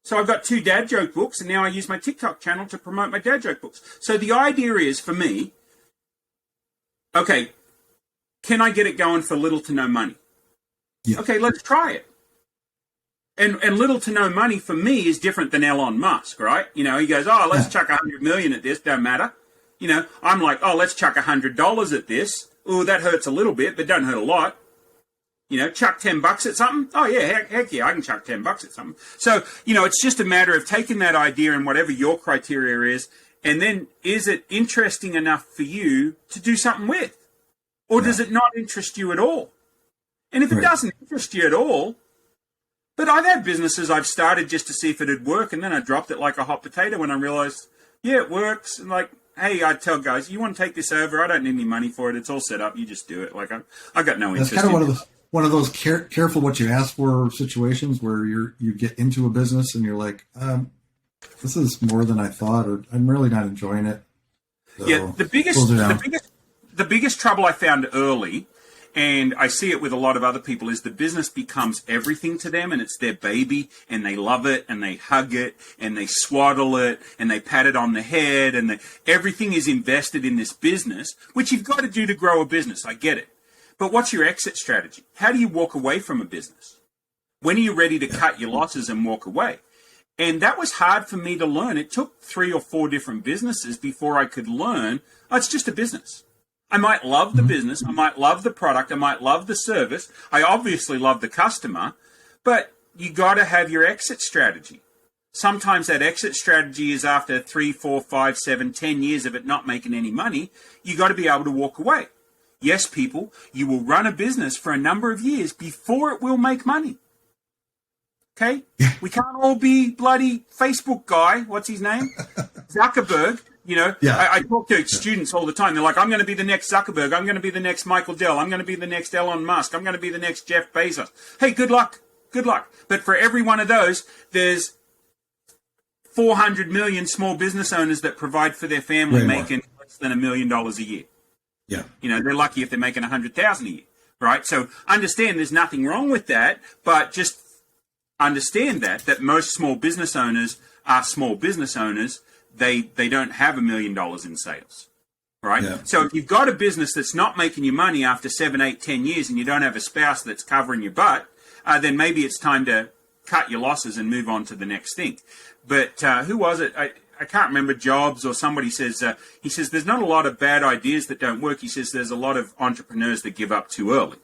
So I've got 2 dad joke books, and now I use my TikTok channel to promote my dad joke books. So the idea is, for me, okay, can I get it going for little to no money? Yeah. Okay, let's try it. And little to no money for me is different than Elon Musk, right? He goes, let's chuck $100 million at this, don't matter. I'm like, let's chuck $100 at this. Oh, that hurts a little bit, but doesn't hurt a lot. Chuck $10 at something. Oh yeah, heck yeah, I can chuck $10 at something. So, it's just a matter of taking that idea and whatever your criteria is, and then is it interesting enough for you to do something with? Or does it not interest you at all? And if it doesn't interest you at all, but I've had businesses I've started just to see if it'd work, and then I dropped it like a hot potato when I realized, it works. And like, hey, I tell guys, you want to take this over? I don't need any money for it. It's all set up. You just do it. Like, I got no interest. one of those careful what you ask for situations where you get into a business and you're like, this is more than I thought, or I'm really not enjoying it. So, yeah, the biggest trouble I found early, and I see it with a lot of other people, is the business becomes everything to them, and it's their baby, and they love it, and they hug it, and they swaddle it, and they pat it on the head, and everything is invested in this business, which you've got to do to grow a business. I get it. But what's your exit strategy? How do you walk away from a business? When are you ready to cut your losses and walk away? And that was hard for me to learn. It took 3 or 4 different businesses before I could learn, it's just a business. I might love the business. I might love the product. I might love the service. I obviously love the customer, but you got to have your exit strategy. Sometimes that exit strategy is after 3, 4, 5, 7, 10 years of it not making any money. You got to be able to walk away. Yes, people, you will run a business for a number of years before it will make money. Okay? Yeah. We can't all be bloody Facebook guy. What's his name? Zuckerberg. You know, Yeah. I talk to students all the time. They're like, I'm going to be the next Zuckerberg. I'm going to be the next Michael Dell. I'm going to be the next Elon Musk. I'm going to be the next Jeff Bezos. Hey, good luck. Good luck. But for every one of those, there's 400 million small business owners that provide for their family making less than $1 million a year. Yeah. You know, they're lucky if they're making 100,000 a year, right? So understand there's nothing wrong with that, but just understand that most small business owners are small business owners. They don't have $1 million in sales, right? Yeah. So if you've got a business that's not making you money after 7, 8, 10 years and you don't have a spouse that's covering your butt, then maybe it's time to cut your losses and move on to the next thing. But who was it? I can't remember, Jobs or somebody says, he says, there's not a lot of bad ideas that don't work. He says there's a lot of entrepreneurs that give up too early.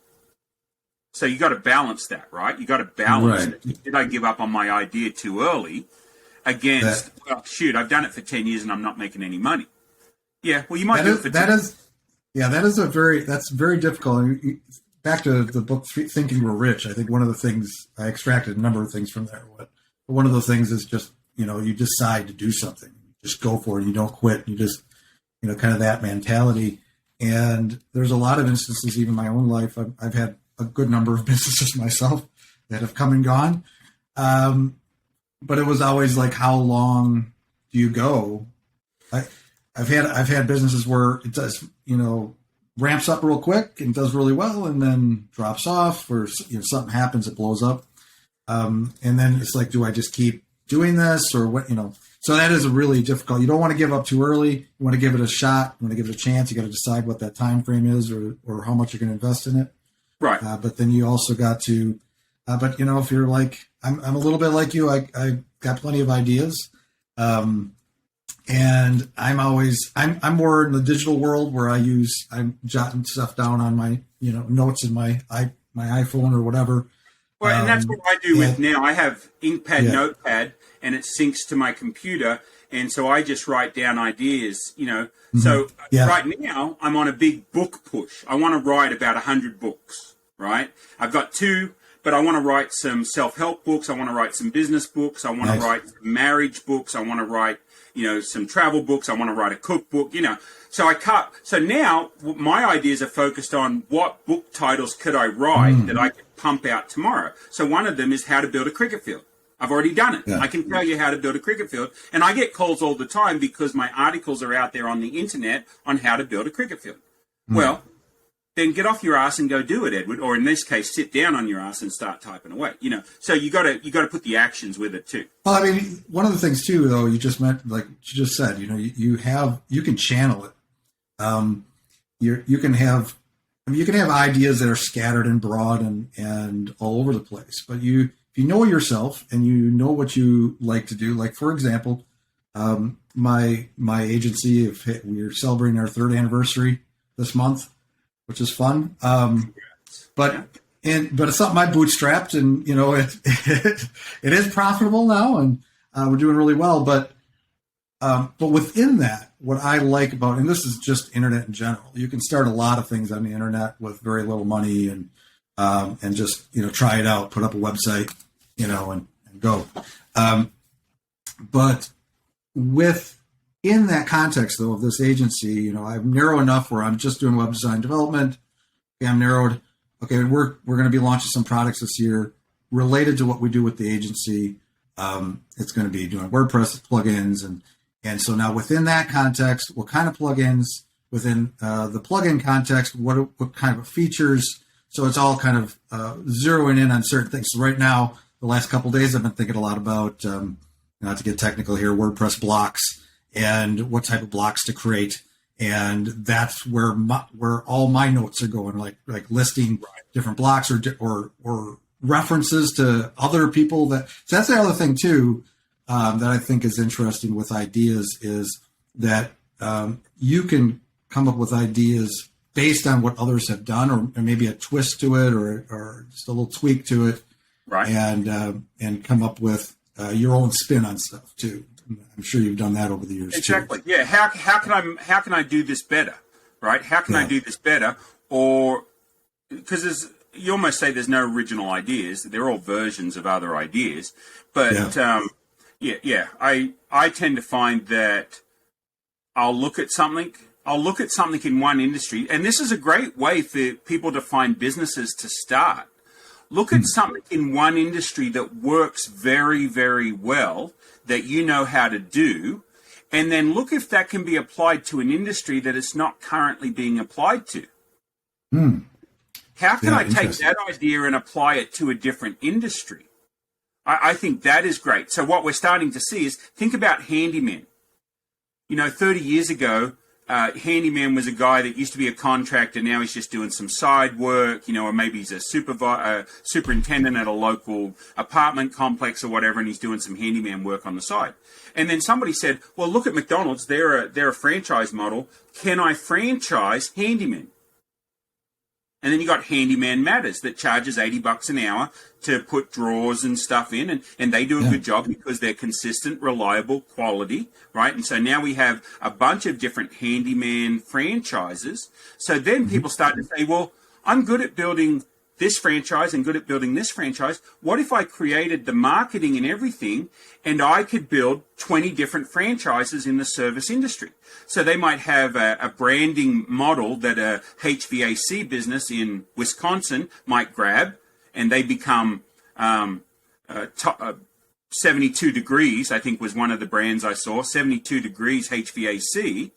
So you got to balance that, right? You got to balance it. Did I give up on my idea too early against, well, shoot, I've done it for 10 years and I'm not making any money. Yeah, well, you might do it for 10 years. That's very difficult. Back to the book, Think and Grow Rich, I think one of the things, I extracted a number of things from there. But one of those things is just, you decide to do something. Just go for it. You don't quit. You just, kind of that mentality. And there's a lot of instances, even in my own life, I've had a good number of businesses myself that have come and gone. But it was always like, how long do you go? I've had businesses where it does, ramps up real quick and does really well and then drops off, or something happens, it blows up. And then it's like, do I just keep doing this or what, so that is a really difficult. You don't want to give up too early. You want to give it a shot. You want to give it a chance. You got to decide what that time frame is or how much you're going to invest in it. Right. But then you also got to, if you're like, I'm a little bit like you, I got plenty of ideas. And I'm more in the digital world where I'm jotting stuff down on my, notes in my iPhone or whatever. Well, and that's what I do with now. I have Inkpad, Notepad, and it syncs to my computer. And so I just write down ideas, Mm-hmm. So right now I'm on a big book push. I want to write about 100 books, right? I've got 2, but I want to write some self-help books. I want to write some business books. I want to write some marriage books. I want to write, some travel books. I want to write a cookbook, So now my ideas are focused on what book titles could I write that I could pump out tomorrow. So one of them is how to build a cricket field. I've already done it. Yeah. I can tell you how to build a cricket field. And I get calls all the time because my articles are out there on the internet on how to build a cricket field. Well, then get off your ass and go do it, Edward. Or in this case, sit down on your ass and start typing away. So you got to put the actions with it too. Well, I mean, one of the things too, though, you just meant, like you just said, you can channel it. You can have ideas that are scattered and broad and all over the place, but if you know yourself and you know what you like to do, like for example, my agency, we're celebrating our 3rd anniversary this month, which is fun. But it's something I bootstrapped, and it is profitable now, and we're doing really well. But within that, what I like about, and this is just internet in general, you can start a lot of things on the internet with very little money and just try it out, put up a website, and go. But within that context, though, of this agency, I'm narrow enough where I'm just doing web design development. Okay, I'm narrowed. okay, we're going to be launching some products this year related to what we do with the agency. It's going to be doing WordPress plugins, and so now within that context, what kind of plugins within the plugin context? What kind of features? So it's all kind of zeroing in on certain things. So right now, the last couple of days, I've been thinking a lot about, not to get technical here, WordPress blocks and what type of blocks to create. And that's where all my notes are going, like listing different blocks or references to other people. So that's the other thing too that I think is interesting with ideas is that you can come up with ideas based on what others have done, or maybe a twist to it, or just a little tweak to it, right? And come up with your own spin on stuff too. I'm sure you've done that over the years. Exactly. Too. Yeah. How can I do this better? Right? How can I do this better? Or because you almost say there's no original ideas; they're all versions of other ideas. But I tend to find that I'll look at something in one industry, and this is a great way for people to find businesses to start. Look at something in one industry that works very, very well, that you know how to do, and then look if that can be applied to an industry that it's not currently being applied to. How can I take that idea and apply it to a different industry? I think that is great. So what we're starting to see is, think about handymen. 30 years ago, handyman was a guy that used to be a contractor. Now he's just doing some side work, or maybe he's a superintendent at a local apartment complex or whatever, and he's doing some handyman work on the side. And then somebody said, well, look at McDonald's. They're a franchise model. Can I franchise handyman? And then you got Handyman Matters that charges $80 an hour to put drawers and stuff in, and they do a good job because they're consistent, reliable, quality, right? And so now we have a bunch of different handyman franchises. So then people start to say, well, I'm good at building this franchise and good at building this franchise. What if I created the marketing and everything, and I could build 20 different franchises in the service industry? So they might have a branding model that a HVAC business in Wisconsin might grab, and they become 72 Degrees, I think was one of the brands I saw, 72 Degrees HVAC.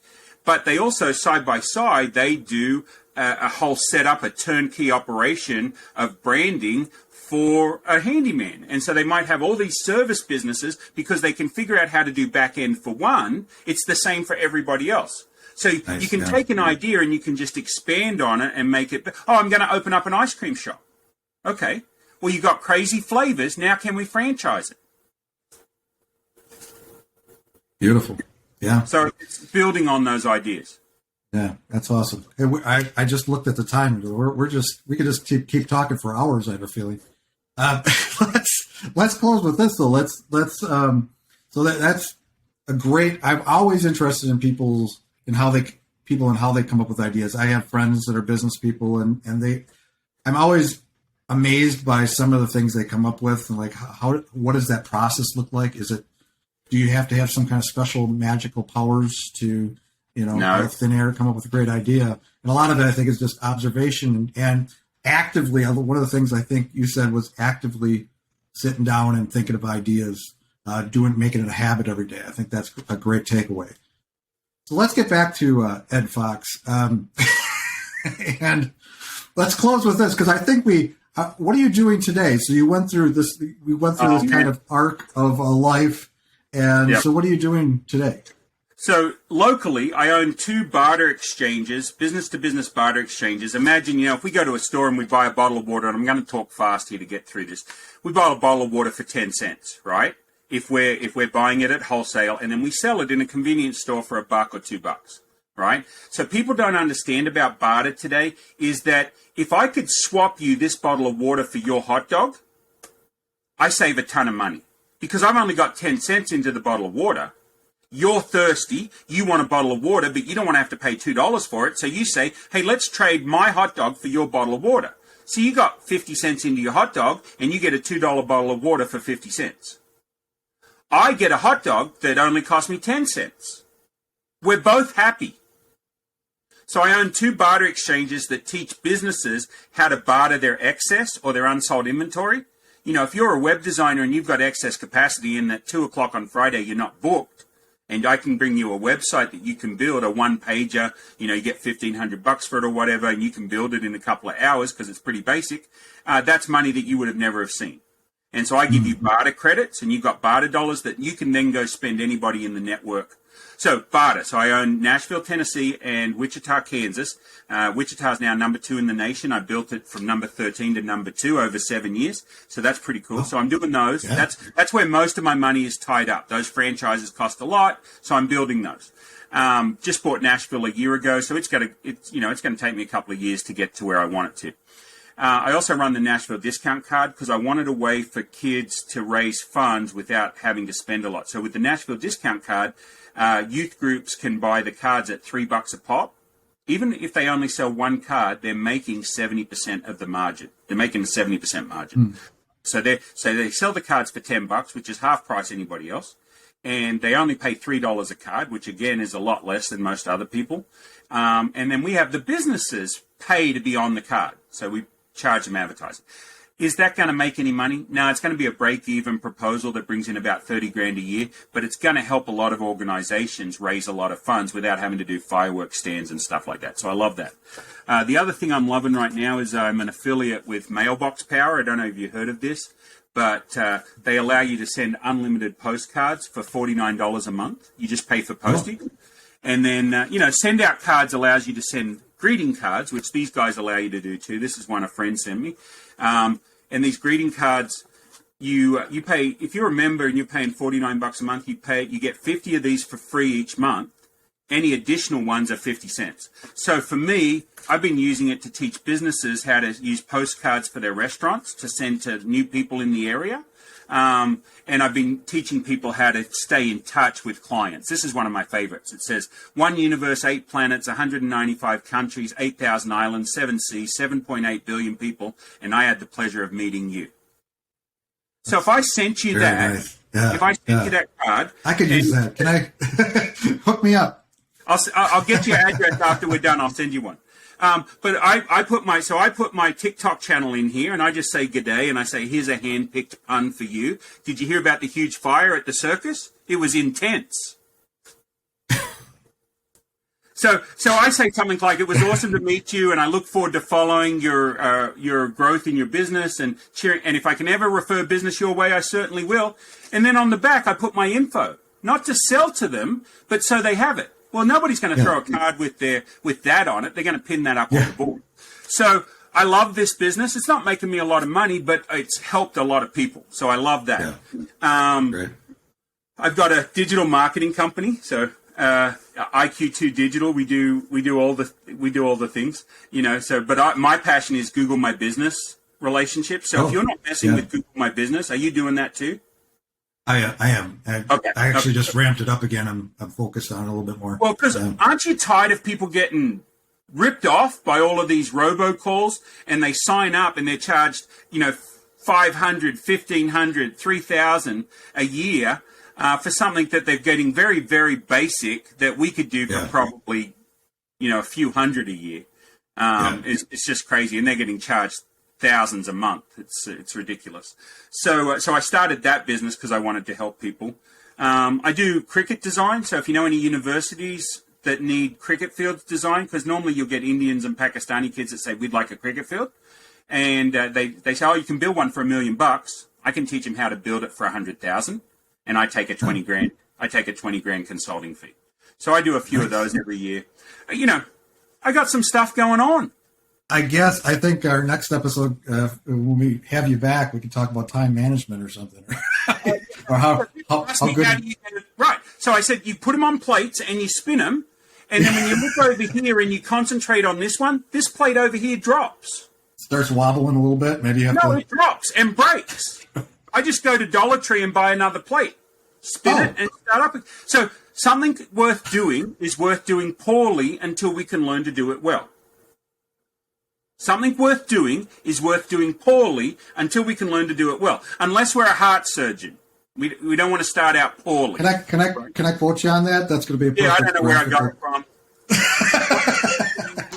But they also, side by side, they do a whole setup, a turnkey operation of branding for a handyman. And so they might have all these service businesses because they can figure out how to do back end for one. It's the same for everybody else. So you can take an idea and you can just expand on it and make it, I'm going to open up an ice cream shop. Okay. Well, you got crazy flavors. Now can we franchise it? Beautiful. Yeah. So it's building on those ideas. Yeah, that's awesome. Hey, I just looked at the time. We could just keep talking for hours. I have a feeling. Let's close with this though. So that's a great. I'm always interested in people and how they come up with ideas. I have friends that are business people, and I'm always amazed by some of the things they come up with, and like what does that process look like? Do you have to have some kind of special magical powers to out of thin air, come up with a great idea? And a lot of it, I think, is just observation and actively. One of the things I think you said was actively sitting down and thinking of ideas, making it a habit every day. I think that's a great takeaway. So let's get back to Ed Fox, and let's close with this because I think what are you doing today? So you went through this. We went through this kind of arc of a life, and so what are you doing today? So locally, I own 2 barter exchanges, business-to-business barter exchanges. Imagine, if we go to a store and we buy a bottle of water, and I'm going to talk fast here to get through this. We buy a bottle of water for 10 cents, right? If we're buying it at wholesale, and then we sell it in a convenience store for $1 or $2, right? So people don't understand about barter today is that if I could swap you this bottle of water for your hot dog, I save a ton of money because I've only got 10 cents into the bottle of water. You're thirsty, you want a bottle of water, but you don't want to have to pay $2 for it. So you say, hey, let's trade my hot dog for your bottle of water. So you got 50 cents into your hot dog, and you get a $2 bottle of water for 50 cents. I get a hot dog that only cost me 10 cents. We're both happy. So I own 2 barter exchanges that teach businesses how to barter their excess or their unsold inventory. You know, if you're a web designer and you've got excess capacity and at 2 o'clock on Friday you're not booked, and I can bring you a website that you can build, a one-pager, you know, you get $1,500 for it or whatever, and you can build it in a couple of hours because it's pretty basic. That's money that you would have never have seen. And so I give you barter credits, and you've got barter dollars that you can then go spend anybody in the network. So barter. So I own Nashville, Tennessee, and Wichita, Kansas. Wichita is now number 2 in the nation. I built it from number 13 to number 2 over 7 years. So that's pretty cool. So I'm doing those. Yeah. That's where most of my money is tied up. Those franchises cost a lot, so I'm building those. Just bought Nashville a year ago, so it's going to take me a couple of years to get to where I want it to. I also run the Nashville discount card because I wanted a way for kids to raise funds without having to spend a lot. So with the Nashville discount card, youth groups can buy the cards at $3 a pop. Even if they only sell one card, they're making 70% of the margin. They're making a 70% margin. So they sell the cards for $10, which is half price anybody else, and they only pay $3 a card, which again is a lot less than most other people. And then we have the businesses pay to be on the card, so we charge them advertising. Is that going to make any money? No, it's going to be a break-even proposal that brings in about $30,000 a year, but it's going to help a lot of organizations raise a lot of funds without having to do fireworks stands and stuff like that. So I love that. The other thing I'm loving right now is I'm an affiliate with Mailbox Power. I don't know if you've heard of this, but they allow you to send unlimited postcards for $49 a month. You just pay for postage. And then, send out cards allows you to send greeting cards, which these guys allow you to do too. This is one a friend sent me. And these greeting cards, you pay, if you're a member and you're paying $49 a month, you get 50 of these for free each month. Any additional ones are 50 cents. So for me, I've been using it to teach businesses how to use postcards for their restaurants to send to new people in the area. And I've been teaching people how to stay in touch with clients. This is one of my favorites. It says, 1 universe, 8 planets, 195 countries, 8,000 islands, 7 seas, 7.8 billion people, and I had the pleasure of meeting you. So if I sent you that, nice. If I sent you that card... I could use that. Can I... Hook me up. I'll get your address after we're done. I'll send you one. But I put my TikTok channel in here, and I just say g'day, and I say, here's a hand-picked pun for you. Did you hear about the huge fire at the circus? It was intense. So I say something like, it was awesome to meet you, and I look forward to following your growth in your business and cheering. And if I can ever refer business your way, I certainly will. And then on the back, I put my info, not to sell to them, but so they have it. Well, nobody's going to throw a card with that on it. They're going to pin that up on the board. So I love this business. It's not making me a lot of money, but it's helped a lot of people. So I love that. Yeah. Great. I've got a digital marketing company. So IQ2 Digital. We do all the things. But my passion is Google My Business relationships. So if you're not messing with Google My Business, are you doing that too? I am. I actually just ramped it up again. I'm focused on it a little bit more. Well, because aren't you tired of people getting ripped off by all of these robocalls, and they sign up and they're charged, $500, $1,500, $3,000 a year for something that they're getting very, very basic that we could do for probably, a few hundred a year. It's just crazy, and they're getting charged thousands a month. It's ridiculous. So I started that business because I wanted to help people. I do cricket design. So if you know any universities that need cricket fields designed, because normally you'll get Indians and Pakistani kids that say, we'd like a cricket field. And they say, you can build one for $1 million. I can teach them how to build it for 100,000. And I take a 20 grand. I take a 20 grand consulting fee. So I do a few of those every year. I got some stuff going on. I think our next episode, when we have you back, we can talk about time management or something. Or how good. Right. So I said, you put them on plates and you spin them. And then when you look over here and you concentrate on this one, this plate over here drops. Starts wobbling a little bit. Maybe you have to. No, it drops and breaks. I just go to Dollar Tree and buy another plate, spin it and start up. So something worth doing is worth doing poorly until we can learn to do it well. Something worth doing is worth doing poorly until we can learn to do it well. Unless we're a heart surgeon, we don't want to start out poorly. Can I quote you on that? That's going to be a I don't know where I got it from.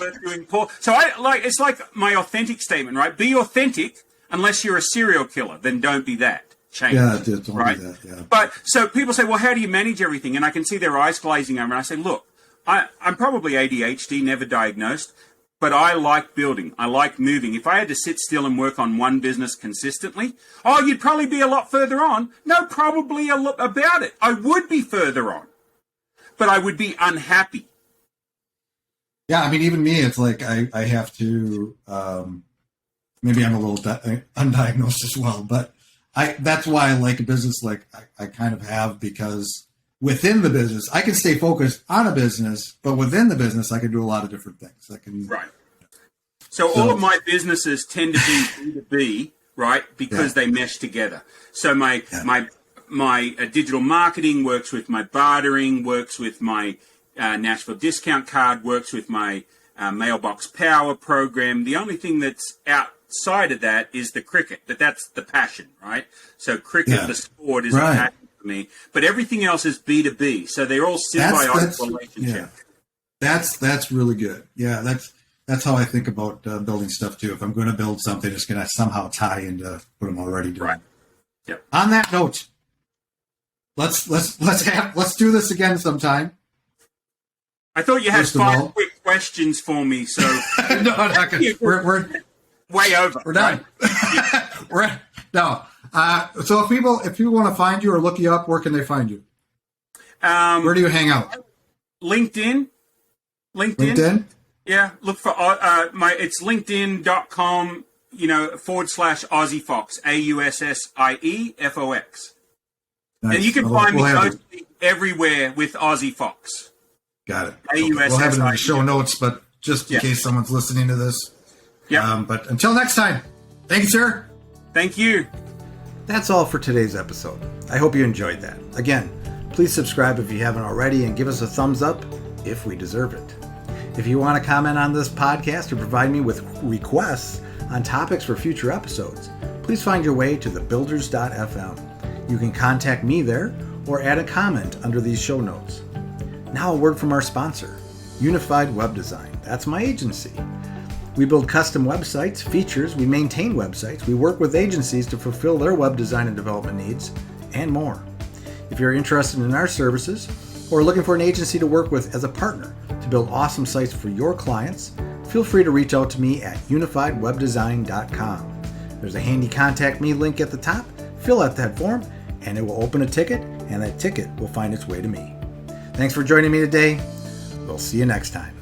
worth doing poor. So it's like my authentic statement, right? Be authentic unless you're a serial killer, then don't be that. Change. Yeah, don't right? do that. Yeah. But so people say, well, how do you manage everything? And I can see their eyes glazing over. And I say, look, I'm probably ADHD, never diagnosed, but I like building. I like moving. If I had to sit still and work on one business consistently, you'd probably be a lot further on. No, probably a lot about it. I would be further on, but I would be unhappy. Yeah, I mean, even me, it's like I have to. Maybe I'm a little undiagnosed as well, but that's why I like a business like I kind of have, because within the business, I can stay focused on a business, but within the business, I can do a lot of different things. Right. So all of my businesses tend to be B2B, right? Because they mesh together. So my digital marketing works with my bartering, works with my Nashville discount card, works with my mailbox power program. The only thing that's outside of that is the cricket, but that's the passion, right? So cricket, the sport, is a passion for me. But everything else is B2B. So they're all symbiotic relationships. Yeah. That's really good. Yeah, that's how I think about building stuff too. If I'm going to build something, it's going to somehow tie into what I'm already doing. Right. Yep. On that note, let's do this again sometime. I thought you had 5 quick questions for me, so no, not good. We're way over. We're done. Right? No. So if people want to find you or look you up, where can they find you? Where do you hang out? LinkedIn. Yeah. Look for it's linkedin.com, / Aussie Fox, AUSSIEFOX. Nice. And you can find me mostly everywhere with Aussie Fox. Got it. We'll have it in the show notes, but just in case someone's listening to this. Yeah. But until next time, thank you, sir. Thank you. That's all for today's episode. I hope you enjoyed that. Again, please subscribe if you haven't already and give us a thumbs up if we deserve it. If you want to comment on this podcast or provide me with requests on topics for future episodes, please find your way to thebuilders.fm. You can contact me there or add a comment under these show notes. Now a word from our sponsor, Unified Web Design. That's my agency. We build custom websites, features, we maintain websites, we work with agencies to fulfill their web design and development needs, and more. If you're interested in our services or looking for an agency to work with as a partner to build awesome sites for your clients, feel free to reach out to me at unifiedwebdesign.com. There's a handy contact me link at the top. Fill out that form and it will open a ticket, and that ticket will find its way to me. Thanks for joining me today. We'll see you next time.